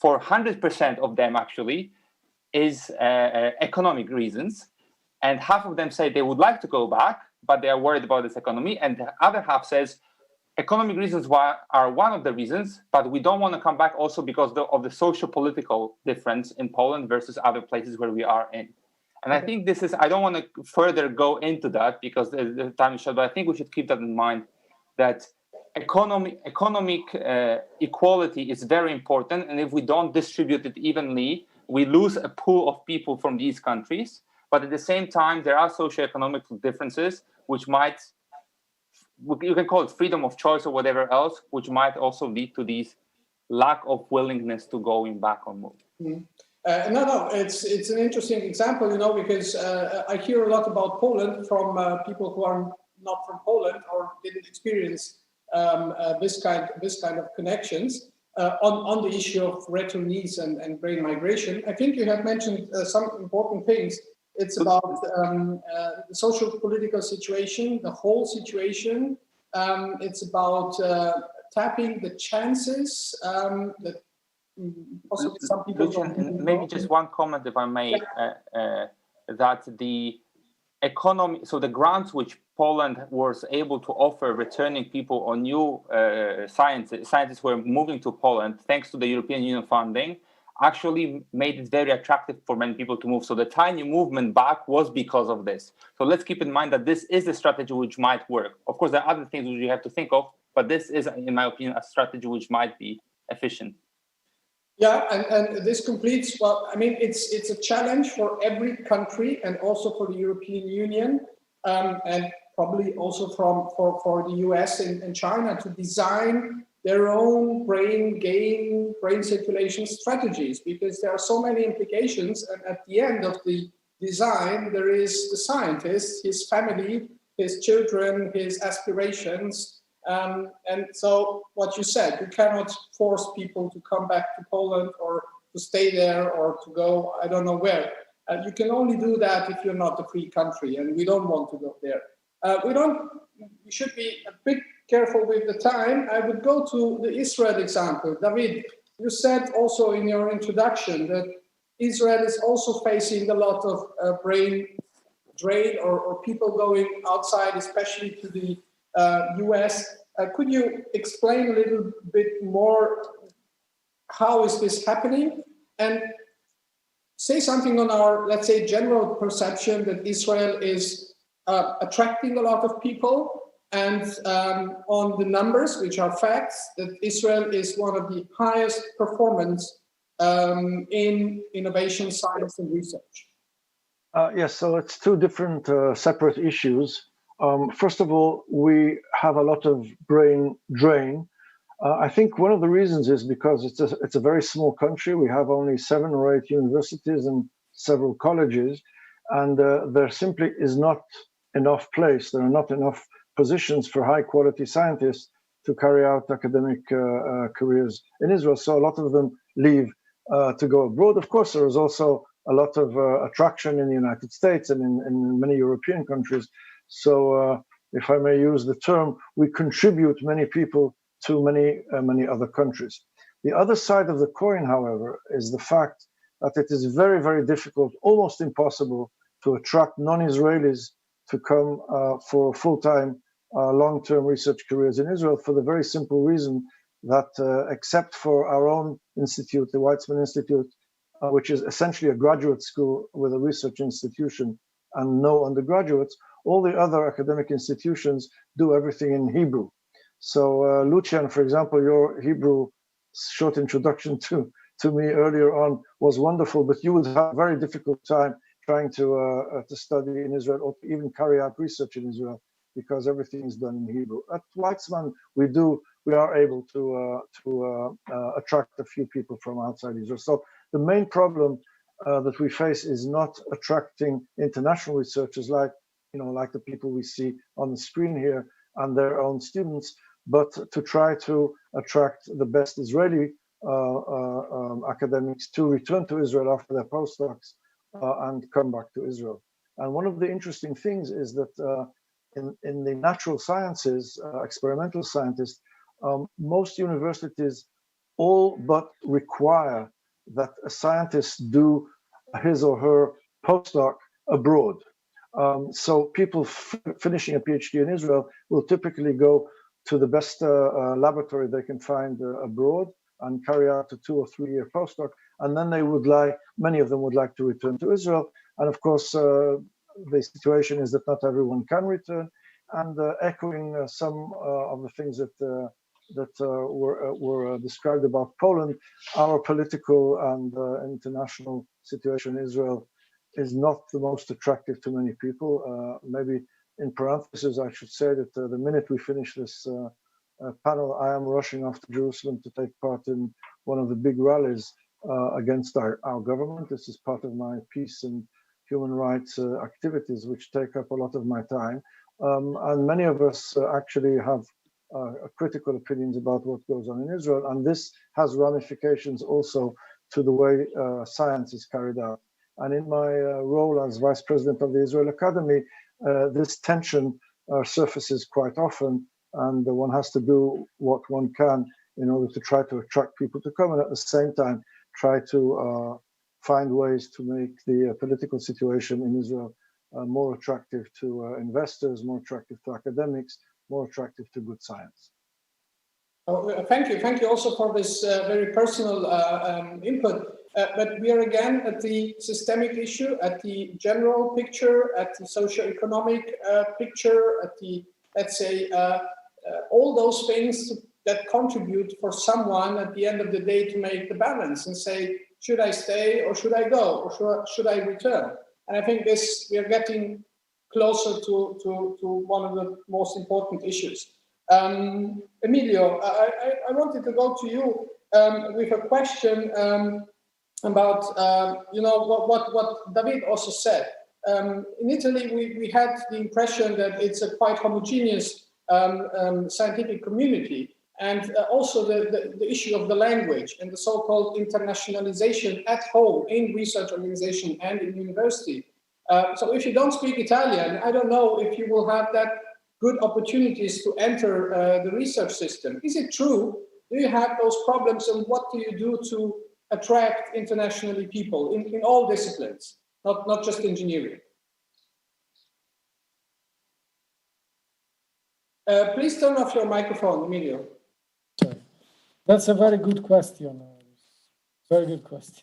for 100% of them actually, is economic reasons. And half of them say they would like to go back, but they are worried about this economy. And the other half says economic reasons are one of the reasons, but we don't want to come back also because of the socio-political difference in Poland versus other places where we are in. And I think this is, I don't want to further go into that because the time is short, but I think we should keep that in mind, that economic equality is very important, and if we don't distribute it evenly, we lose a pool of people from these countries. But at the same time, there are socioeconomic differences which might, you can call it freedom of choice or whatever else, which might also lead to these lack of willingness to going back or move. No, it's an interesting example, because I hear a lot about Poland from people who are not from Poland or didn't experience this kind of connections on the issue of returnees and brain migration. I think you have mentioned some important things. It's about the social political situation, the whole situation. It's about tapping the chances that possibly some people don't. Maybe just one comment, if I may, that the economy, so the grants which Poland was able to offer returning people or new scientists who are moving to Poland, thanks to the European Union funding, actually made it very attractive for many people to move. So the tiny movement back was because of this. So let's keep in mind that this is a strategy which might work. Of course, there are other things which you have to think of, but this is, in my opinion, a strategy which might be efficient. Yeah, and this completes, well, I mean, it's a challenge for every country and also for the European Union, and probably also for the US and China to design their own brain circulation strategies, because there are so many implications. And at the end of the design, there is the scientist, his family, his children, his aspirations. And so what you said, you cannot force people to come back to Poland or to stay there or to go, I don't know where. You can only do that if you're not a free country, and we don't want to go there. We should be a bit careful with the time. I would go to the Israel example. David, you said also in your introduction that Israel is also facing a lot of brain drain or people going outside, especially to the US. Could you explain a little bit more how is this happening? And say something on our, let's say, general perception that Israel is attracting a lot of people, and on the numbers, which are facts, that Israel is one of the highest performance in innovation, science, and research. Yes, so it's two different separate issues. First of all, we have a lot of brain drain. I think one of the reasons is because it's a very small country. We have only 7 or 8 universities and several colleges, and there simply is not enough place. There are not enough positions for high quality scientists to carry out academic careers in Israel. So a lot of them leave to go abroad. Of course, there is also a lot of attraction in the United States and in many European countries. So if I may use the term, we contribute many people to many other countries. The other side of the coin, however, is the fact that it is very, very difficult, almost impossible, to attract non-Israelis to come for full-time, long-term research careers in Israel, for the very simple reason that except for our own institute, the Weizmann Institute, which is essentially a graduate school with a research institution and no undergraduates, all the other academic institutions do everything in Hebrew. So Lucian, for example, your Hebrew short introduction to me earlier on was wonderful, but you would have a very difficult time trying to study in Israel or to even carry out research in Israel, because everything is done in Hebrew. At Weizmann, we are able to attract a few people from outside Israel. So the main problem that we face is not attracting international researchers like the people we see on the screen here and their own students, but to try to attract the best Israeli academics to return to Israel after their postdocs and come back to Israel. And one of the interesting things is that in the natural sciences, experimental scientists, most universities all but require that a scientist do his or her postdoc abroad. So people finishing a PhD in Israel will typically go to the best laboratory they can find abroad and carry out a 2 or 3 year postdoc, and then many of them would like to return to Israel. And of course, the situation is that not everyone can return. And echoing some of the things that were described about Poland, our political and international situation in Israel is not the most attractive to many people. Maybe in parentheses, I should say that the minute we finish this panel, I am rushing off to Jerusalem to take part in one of the big rallies against our government. This is part of my peace and human rights activities, which take up a lot of my time. And many of us actually have critical opinions about what goes on in Israel. And this has ramifications also to the way science is carried out. And in my role as vice president of the Israel Academy, this tension surfaces quite often, and one has to do what one can in order to try to attract people to come, and at the same time try to find ways to make the political situation in Israel more attractive to investors, more attractive to academics, more attractive to good science. Oh, thank you also for this very personal input. But we are again at the systemic issue, at the general picture, at the socio-economic picture, at the, let's say, all those things that contribute for someone at the end of the day to make the balance and say, should I stay or should I go or should I return? And I think we are getting closer to one of the most important issues. Emilio, I wanted to go to you with a question about what David also said. In Italy, we had the impression that it's a quite homogeneous scientific community, and also the issue of the language and the so-called internationalization at home in research organization and in university. So if you don't speak Italian, I don't know if you will have that good opportunities to enter the research system. Is it true? Do you have those problems, and what do you do to attract internationally people in all disciplines, not just engineering? Please turn off your microphone, Emilio. Sorry. That's a very good question. Very good question.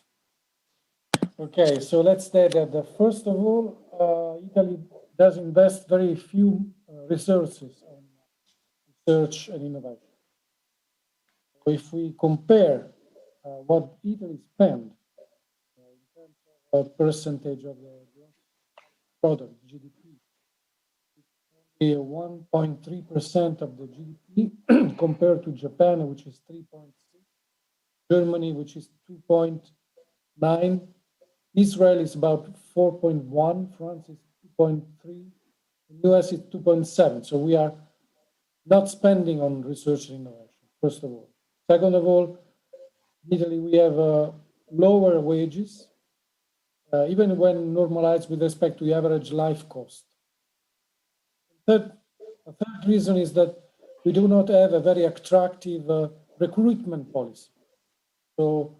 Okay, so let's say that first of all, Italy does invest very few resources on research and innovation. If we compare what Italy spends in terms of a percentage of the gross product, GDP, it's only 1.3% of the GDP compared to Japan, which is 3.6, Germany, which is 2.9, Israel is about 4.1, France is 2.3, the US is 2.7. So we are not spending on research and innovation, first of all. Second of all, in Italy, we have lower wages, even when normalized with respect to the average life cost. A third reason is that we do not have a very attractive recruitment policy. So,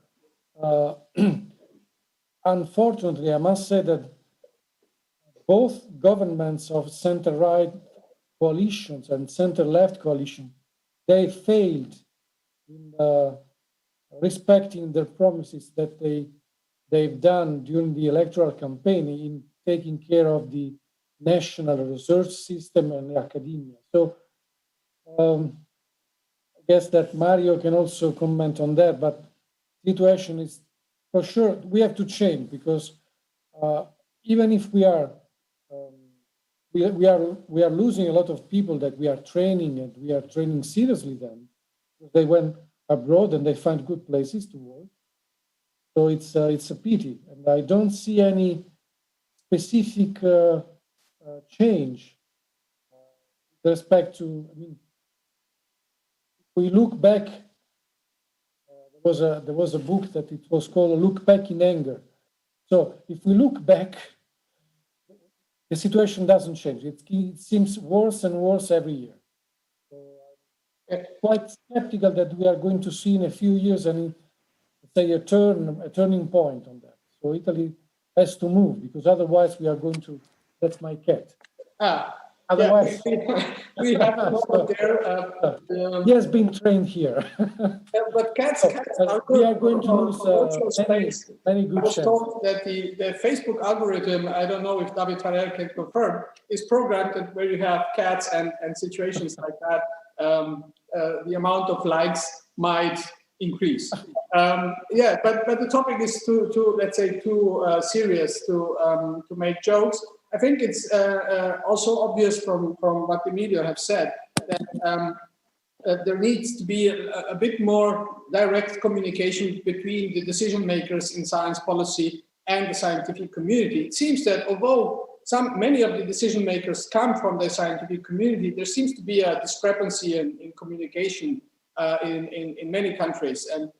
unfortunately, I must say that both governments of center-right coalitions and center-left coalition, they failed in respecting their promises that they've done during the electoral campaign in taking care of the national research system and academia. So I guess that Mario can also comment on that, but the situation is, for sure, we have to change, because even if we are losing a lot of people that we are training, and we are training seriously them. They went abroad and they find good places to work. So it's a pity, and I don't see any specific change with respect to. I mean, if we look back, there was a book that it was called "Look Back in Anger." So if we look back, the situation doesn't change. It seems worse and worse every year. So I'm quite skeptical that we are going to see in a few years a turning point on that. So Italy has to move, because otherwise we are going to. That's my cat. Otherwise, yeah, we have to go there. He has been trained here. But cats are good. We are going to lose many good chances. I was told that the Facebook algorithm, I don't know if David Farrell can confirm, is programmed that where you have cats and situations like that, the amount of likes might increase. Yeah, but the topic is too let's say too serious to make jokes. I think it's also obvious from what Emilio have said that there needs to be a bit more direct communication between the decision makers in science policy and the scientific community. It seems that although many of the decision makers come from the scientific community, there seems to be a discrepancy in communication in many countries. And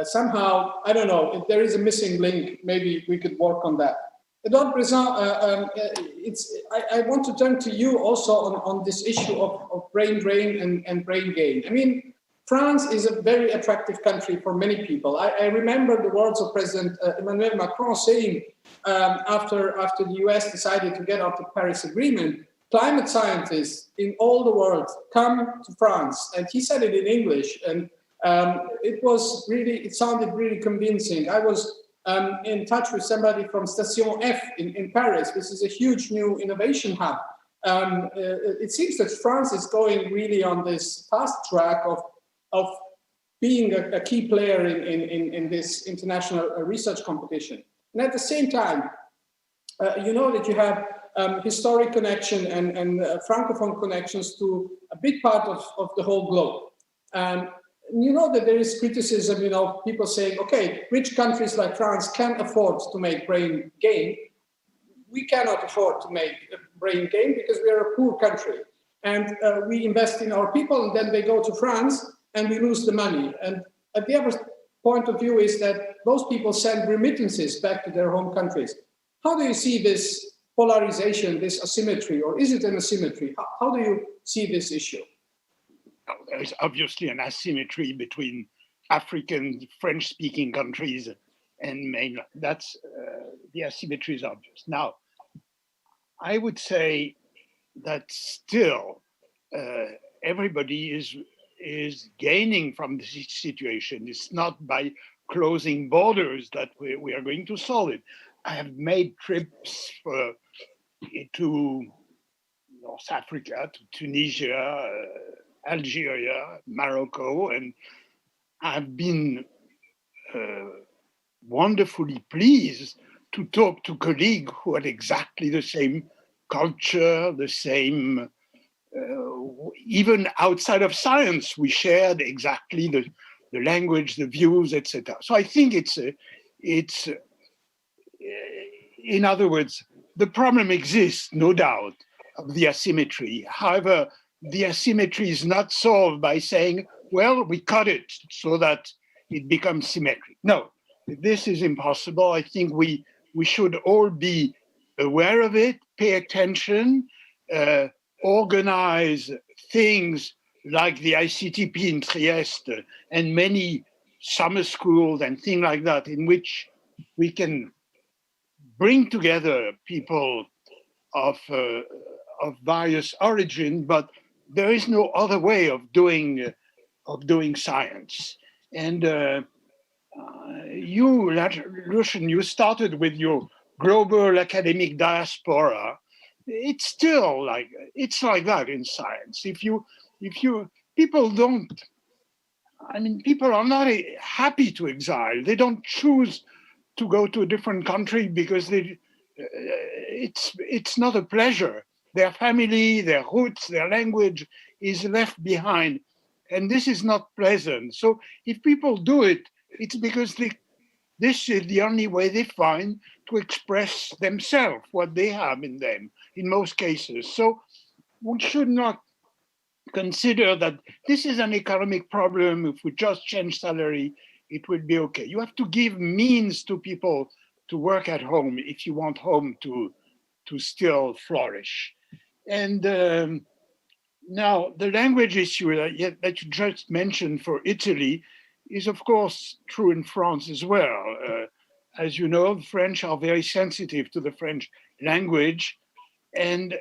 somehow, I don't know, if there is a missing link, maybe we could work on that. Edouard Brezin, I want to turn to you also on this issue of brain drain and brain gain. I mean, France is a very attractive country for many people. I remember the words of President Emmanuel Macron saying after the US decided to get out of the Paris Agreement, climate scientists in all the world come to France. And he said it in English, and it sounded really convincing. I was in touch with somebody from Station F in Paris. This is a huge new innovation hub. It seems that France is going really on this fast track of being a key player in this international research competition. And at the same time, you know that you have historic connection and Francophone connections to a big part of the whole globe. You know that there is criticism, you know, people saying, okay, rich countries like France can afford to make brain gain. We cannot afford to make brain gain because we are a poor country. And we invest in our people, and then they go to France and we lose the money. And at the other point of view is that those people send remittances back to their home countries. How do you see this polarization, this asymmetry, or is it an asymmetry? How do you see this issue? There's obviously an asymmetry between African French-speaking countries and mainland. That's the asymmetry is obvious. Now, I would say that still everybody is gaining from this situation. It's not by closing borders that we are going to solve it. I have made trips to North Africa, to Tunisia, Algeria, Morocco, and I've been wonderfully pleased to talk to colleagues who had exactly the same culture, the same, even outside of science, we shared exactly the language, the views, etc. So I think it's in other words, the problem exists, no doubt, of the asymmetry. However, the asymmetry is not solved by saying, well, we cut it so that it becomes symmetric. No, this is impossible. I think we should all be aware of it, pay attention, organize things like the ICTP in Trieste and many summer schools and things like that, in which we can bring together people of various origin, but there is no other way of doing science. And you, Lucian, you started with your global academic diaspora. It's still like that in science. If you people don't, I mean, people are not happy to exile. They don't choose to go to a different country because it's not a pleasure. Their family, their roots, their language is left behind. And this is not pleasant. So if people do it, it's because this is the only way they find to express themselves, what they have in them, in most cases. So we should not consider that this is an economic problem. If we just change salary, it will be okay. You have to give means to people to work at home if you want home to still flourish. And now the language issue that you just mentioned for Italy is of course true in France as well. As you know, the French are very sensitive to the French language, and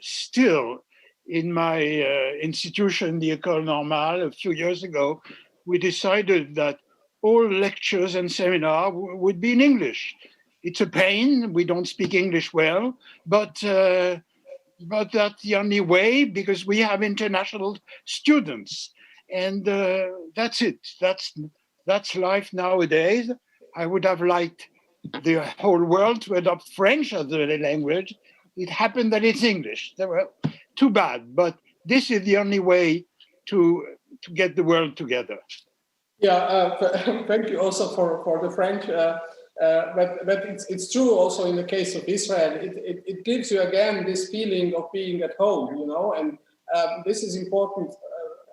still in my institution, the École Normale, a few years ago, we decided that all lectures and seminars would be in English. It's a pain, we don't speak English well, but that's the only way because we have international students. And that's it, that's life nowadays. I would have liked the whole world to adopt French as a language. It happened that it's English. Well, too bad, but this is the only way to get the world together. Yeah, thank you also for the French. But it's true also in the case of Israel. It gives you again this feeling of being at home, you know, and this is important.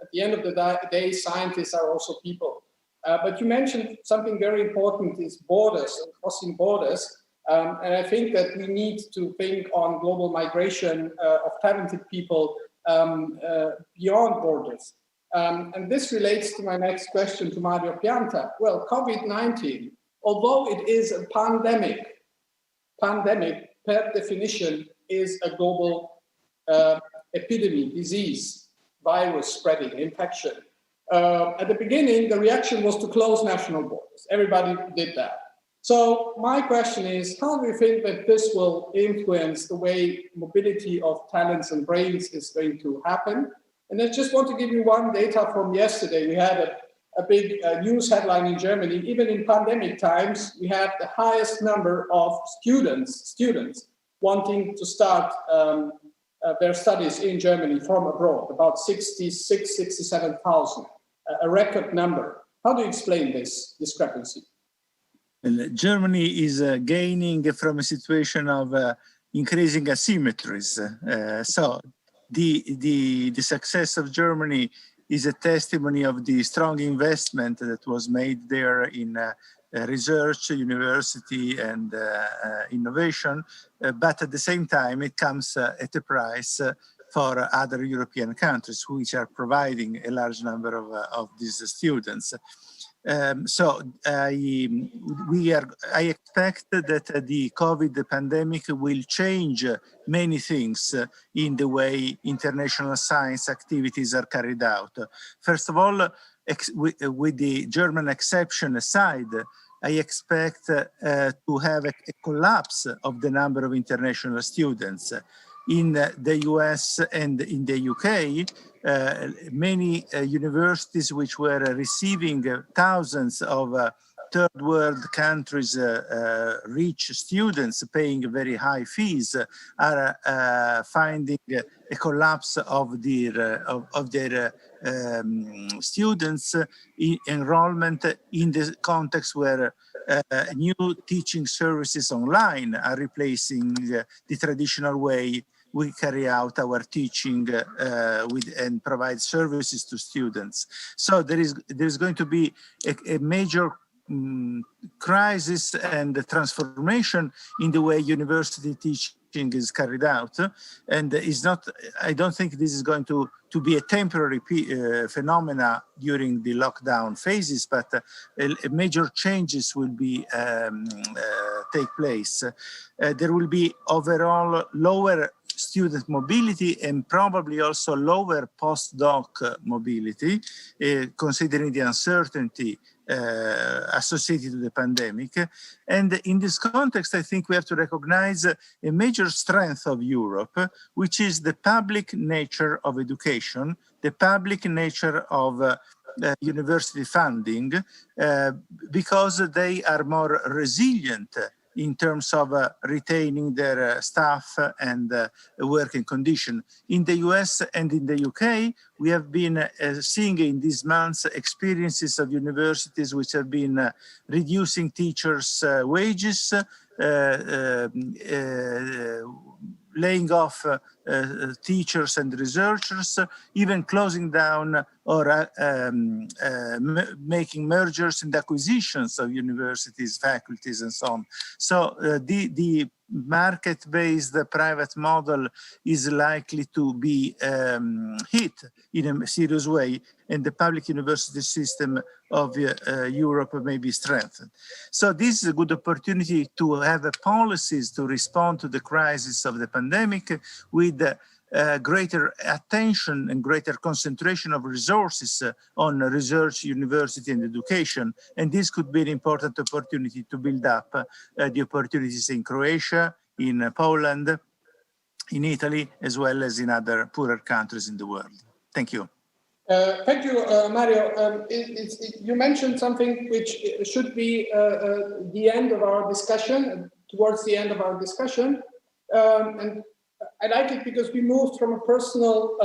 At the end of the day, scientists are also people. But you mentioned something very important is borders, crossing borders. And I think that we need to think on global migration of talented people beyond borders. And this relates to my next question to Mario Pianta. Well, COVID-19, although it is a pandemic per definition is a global epidemic, disease, virus spreading, infection. At the beginning, the reaction was to close national borders. Everybody did that. So my question is, how do you think that this will influence the way mobility of talents and brains is going to happen? And I just want to give you one data from yesterday. We had a big news headline in Germany. Even in pandemic times, we had the highest number of students wanting to start their studies in Germany from abroad, about 67,000, a record number. How do you explain this discrepancy? Germany is gaining from a situation of increasing asymmetries. So the success of Germany is a testimony of the strong investment that was made there in research, university, and innovation. But at the same time, it comes at a price for other European countries, which are providing a large number of these students. So I expect that the COVID pandemic will change many things in the way international science activities are carried out. First of all, with the German exception aside, I expect to have a collapse of the number of international students. In the US and in the UK, many universities which were receiving thousands of third world countries rich students paying very high fees are finding a collapse of their students enrollment in the context where new teaching services online are replacing the traditional way we carry out our teaching and provide services to students. So there's going to be a major crisis and transformation in the way university teaching is carried out, and I don't think this is going to be a temporary phenomena during the lockdown phases, but major changes will be take place. There will be overall lower student mobility and probably also lower postdoc mobility, considering the uncertainty associated with the pandemic. And in this context, I think we have to recognize a major strength of Europe, which is the public nature of education, the public nature of university funding, because they are more resilient in terms of retaining their staff and working condition. In the US and in the UK, we have been seeing in these months experiences of universities which have been reducing teachers' wages, laying off teachers and researchers, even closing down or making mergers and acquisitions of universities, faculties, and so on. So the market-based private model is likely to be hit in a serious way, and the public university system of Europe may be strengthened. So this is a good opportunity to have policies to respond to the crisis of the pandemic with greater attention and greater concentration of resources on research, university, and education. And this could be an important opportunity to build up the opportunities in Croatia, in Poland, in Italy, as well as in other poorer countries in the world. Thank you. Thank you, Mario. You mentioned something which should be the end of our discussion, towards the end of our discussion. And I like it because we moved from a personal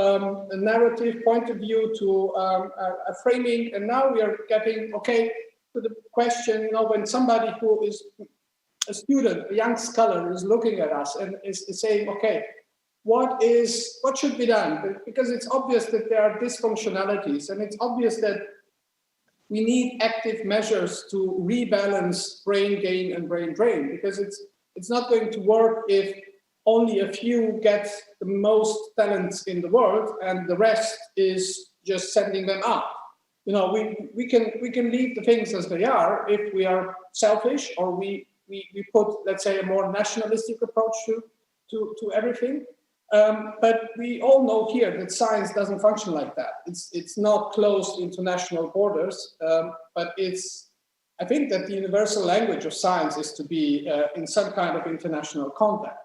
narrative point of view to a framing, and now we are getting, to the question, when somebody who is a student, a young scholar is looking at us and is saying, what should be done? Because it's obvious that there are dysfunctionalities, and it's obvious that we need active measures to rebalance brain gain and brain drain, because it's not going to work if only a few get the most talents in the world and the rest is just sending them out. We can leave the things as they are if we are selfish, or we put, let's say, a more nationalistic approach to everything. But we all know here that science doesn't function like that. It's not closed into national borders, but I think that the universal language of science is to be in some kind of international contact.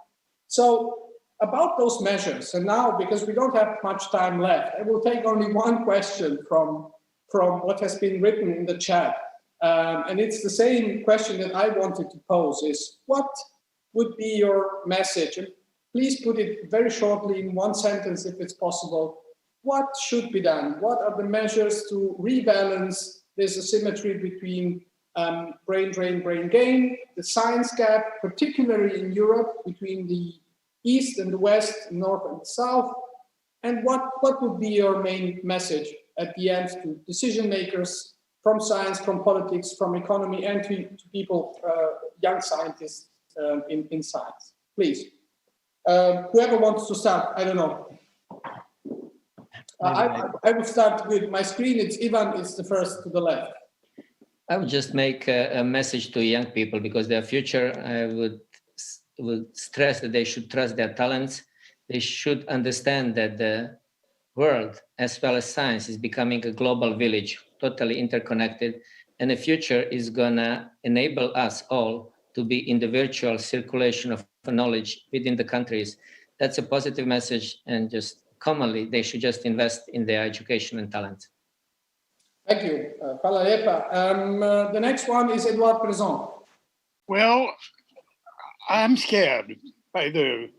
So about those measures, and now, because we don't have much time left, I will take only one question from what has been written in the chat. And it's the same question that I wanted to pose, is what would be your message? And please put it very shortly in one sentence if it's possible. What should be done? What are the measures to rebalance this asymmetry between brain drain, brain gain, the science gap, particularly in Europe, between the East and the West, North and South? And what would be your main message at the end to decision makers from science, from politics, from economy, and to people, young scientists in science. Please, whoever wants to start, I don't know. I will start with my screen. It's Ivan, it's the first to the left. I would just make a message to young people, because their future, I would stress that they should trust their talents. They should understand that the world, as well as science, is becoming a global village, totally interconnected. And the future is gonna enable us all to be in the virtual circulation of knowledge within the countries. That's a positive message, and just commonly, they should just invest in their education and talent. Thank you. Hvala lijepa. The next one is Edouard Prezon. Well, I'm scared by the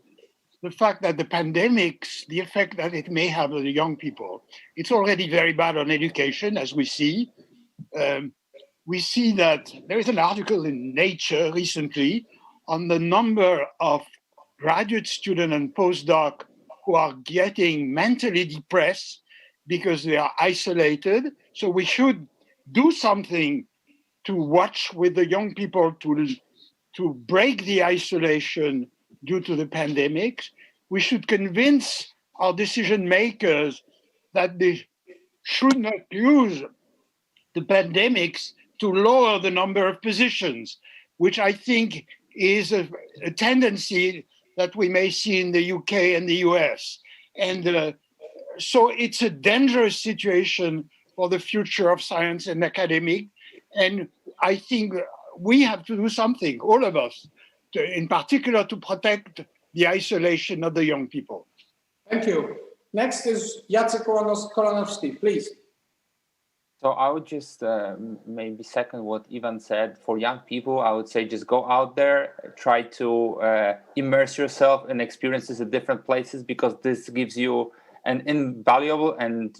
fact that the pandemics, the effect that it may have on the young people. It's already very bad on education, as we see. We see that there is an article in Nature recently on the number of graduate students and postdocs who are getting mentally depressed because they are isolated. So we should do something to watch with the young people to break the isolation due to the pandemic. We should convince our decision makers that they should not use the pandemics to lower the number of positions, which I think is a tendency that we may see in the UK and the US. And so it's a dangerous situation for the future of science and academic. And I think we have to do something, all of us, in particular to protect the isolation of the young people. Thank you. Next is Jacek Kolanowski, please. So I would just maybe second what Ivan said. For young people, I would say just go out there, try to immerse yourself in experiences at different places, because this gives you an invaluable and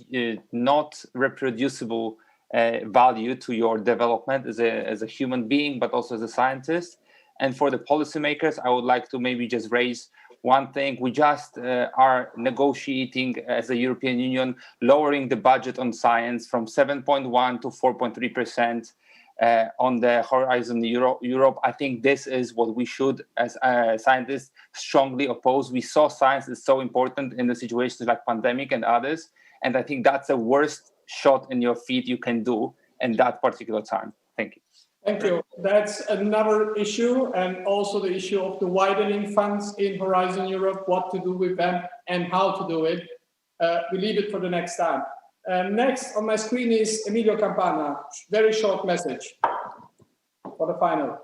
not reproducible value to your development as a human being, but also as a scientist. And for the policymakers, I would like to maybe just raise one thing. We just are negotiating as a European Union, lowering the budget on science from 7.1 to 4.3% on the horizon Europe. I think this is what we should, as scientists, strongly oppose. We saw science is so important in the situations like pandemic and others. And I think that's the worst shot in your feet you can do in that particular time. Thank you. Thank you. That's another issue, and also the issue of the widening funds in Horizon Europe, what to do with them and how to do it. We leave it for the next time. Next on my screen is Emilio Campana. Very short message for the final.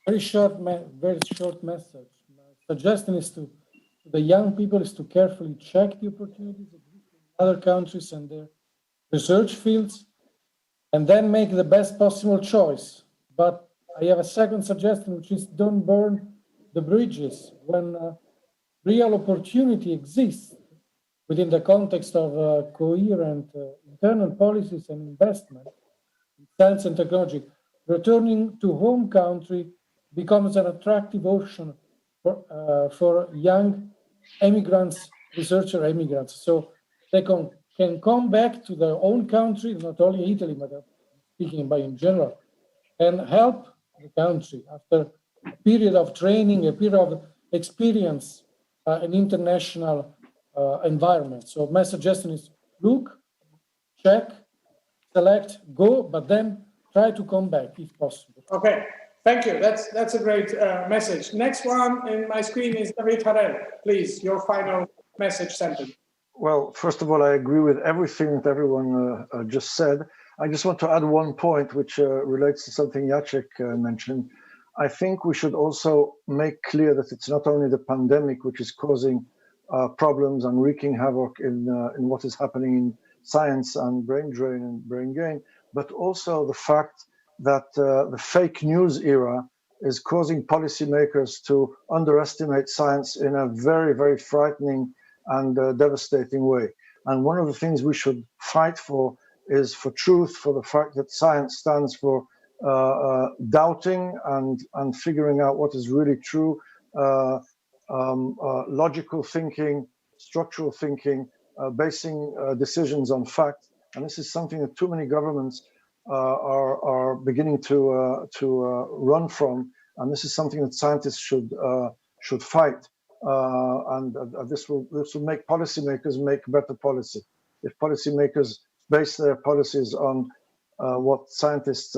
Very short message. My suggestion is to the young people is to carefully check the opportunities in other countries and their research fields, and then make the best possible choice. But I have a second suggestion, which is don't burn the bridges. When real opportunity exists within the context of coherent internal policies and investment in science and technology, returning to home country becomes an attractive option for young immigrants, researcher immigrants. So they can come back to their own country, not only Italy, but speaking about in general, and help the country after a period of training, a period of experience in international environment. So my suggestion is look, check, select, go, but then try to come back if possible. Okay, thank you. That's a great message. Next one in my screen is David Harel. Please, your final message sentence. Well, first of all, I agree with everything that everyone just said. I just want to add one point which relates to something Jacek mentioned. I think we should also make clear that it's not only the pandemic which is causing problems and wreaking havoc in what is happening in science and brain drain and brain gain, but also the fact that the fake news era is causing policymakers to underestimate science in a very, very frightening and devastating way. And one of the things we should fight for is for truth, for the fact that science stands for doubting and figuring out what is really true, logical thinking, structural thinking, basing decisions on fact. And this is something that too many governments are beginning to run from. And this is something that scientists should fight. And this will make policymakers make better policy. If policymakers base their policies on what scientists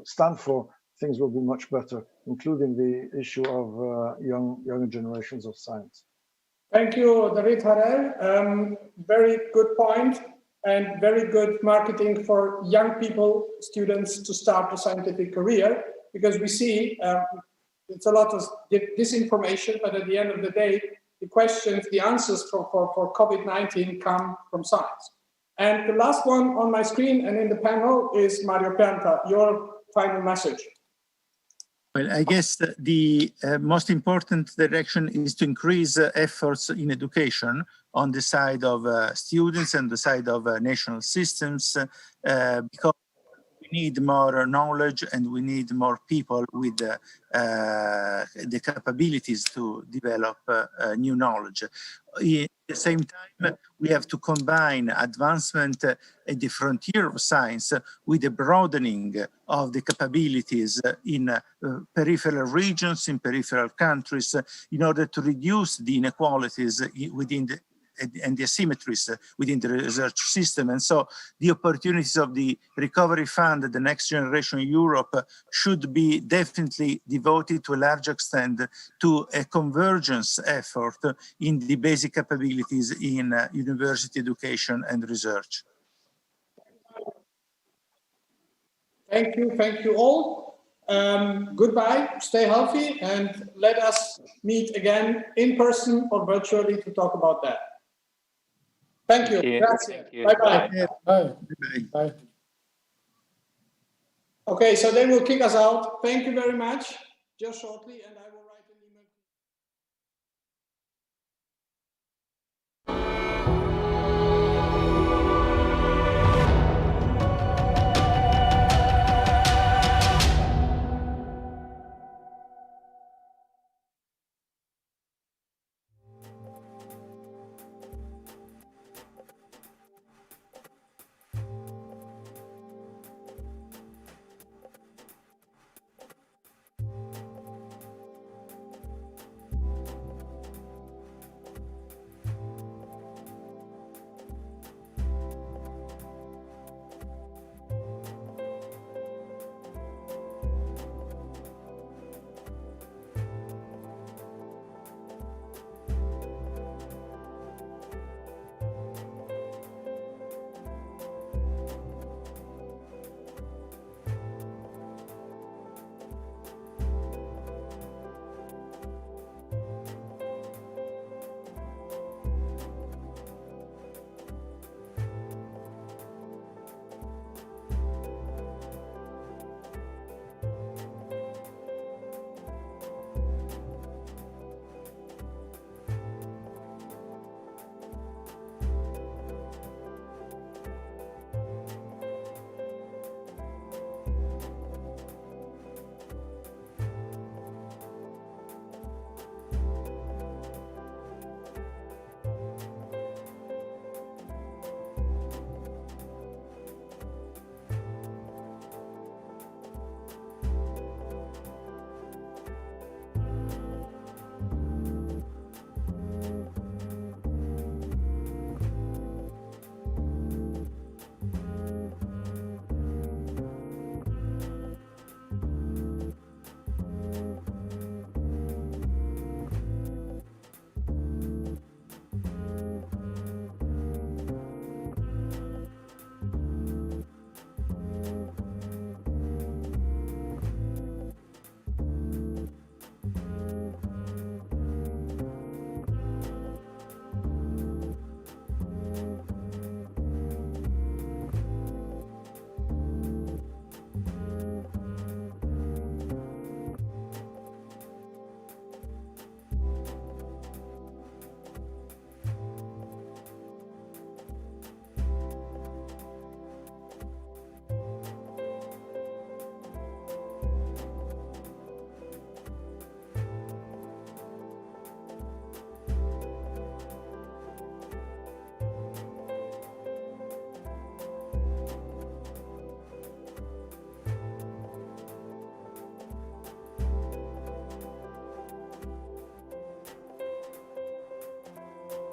stand for, things will be much better, including the issue of younger generations of science. Thank you, David Harel. Very good point, and very good marketing for young people, students, to start a scientific career, because we see it's a lot of disinformation, but at the end of the day, the questions, the answers for COVID-19 come from science. And the last one on my screen and in the panel is Mario Pianta. Your final message. Well, I guess the most important direction is to increase efforts in education on the side of students and the side of national systems, because we need more knowledge and we need more people with the capabilities to develop new knowledge. At the same time, we have to combine advancement at the frontier of science with the broadening of the capabilities in peripheral regions, in peripheral countries, in order to reduce the inequalities within and the asymmetries within the research system. And so the opportunities of the Recovery Fund, the Next Generation Europe, should be definitely devoted to a large extent to a convergence effort in the basic capabilities in university education and research. Thank you all. Goodbye, stay healthy, and let us meet again in person or virtually to talk about that. Thank you. Grazie. Bye-bye. Bye. Bye. Okay, so they will kick us out. Thank you very much. Just shortly. And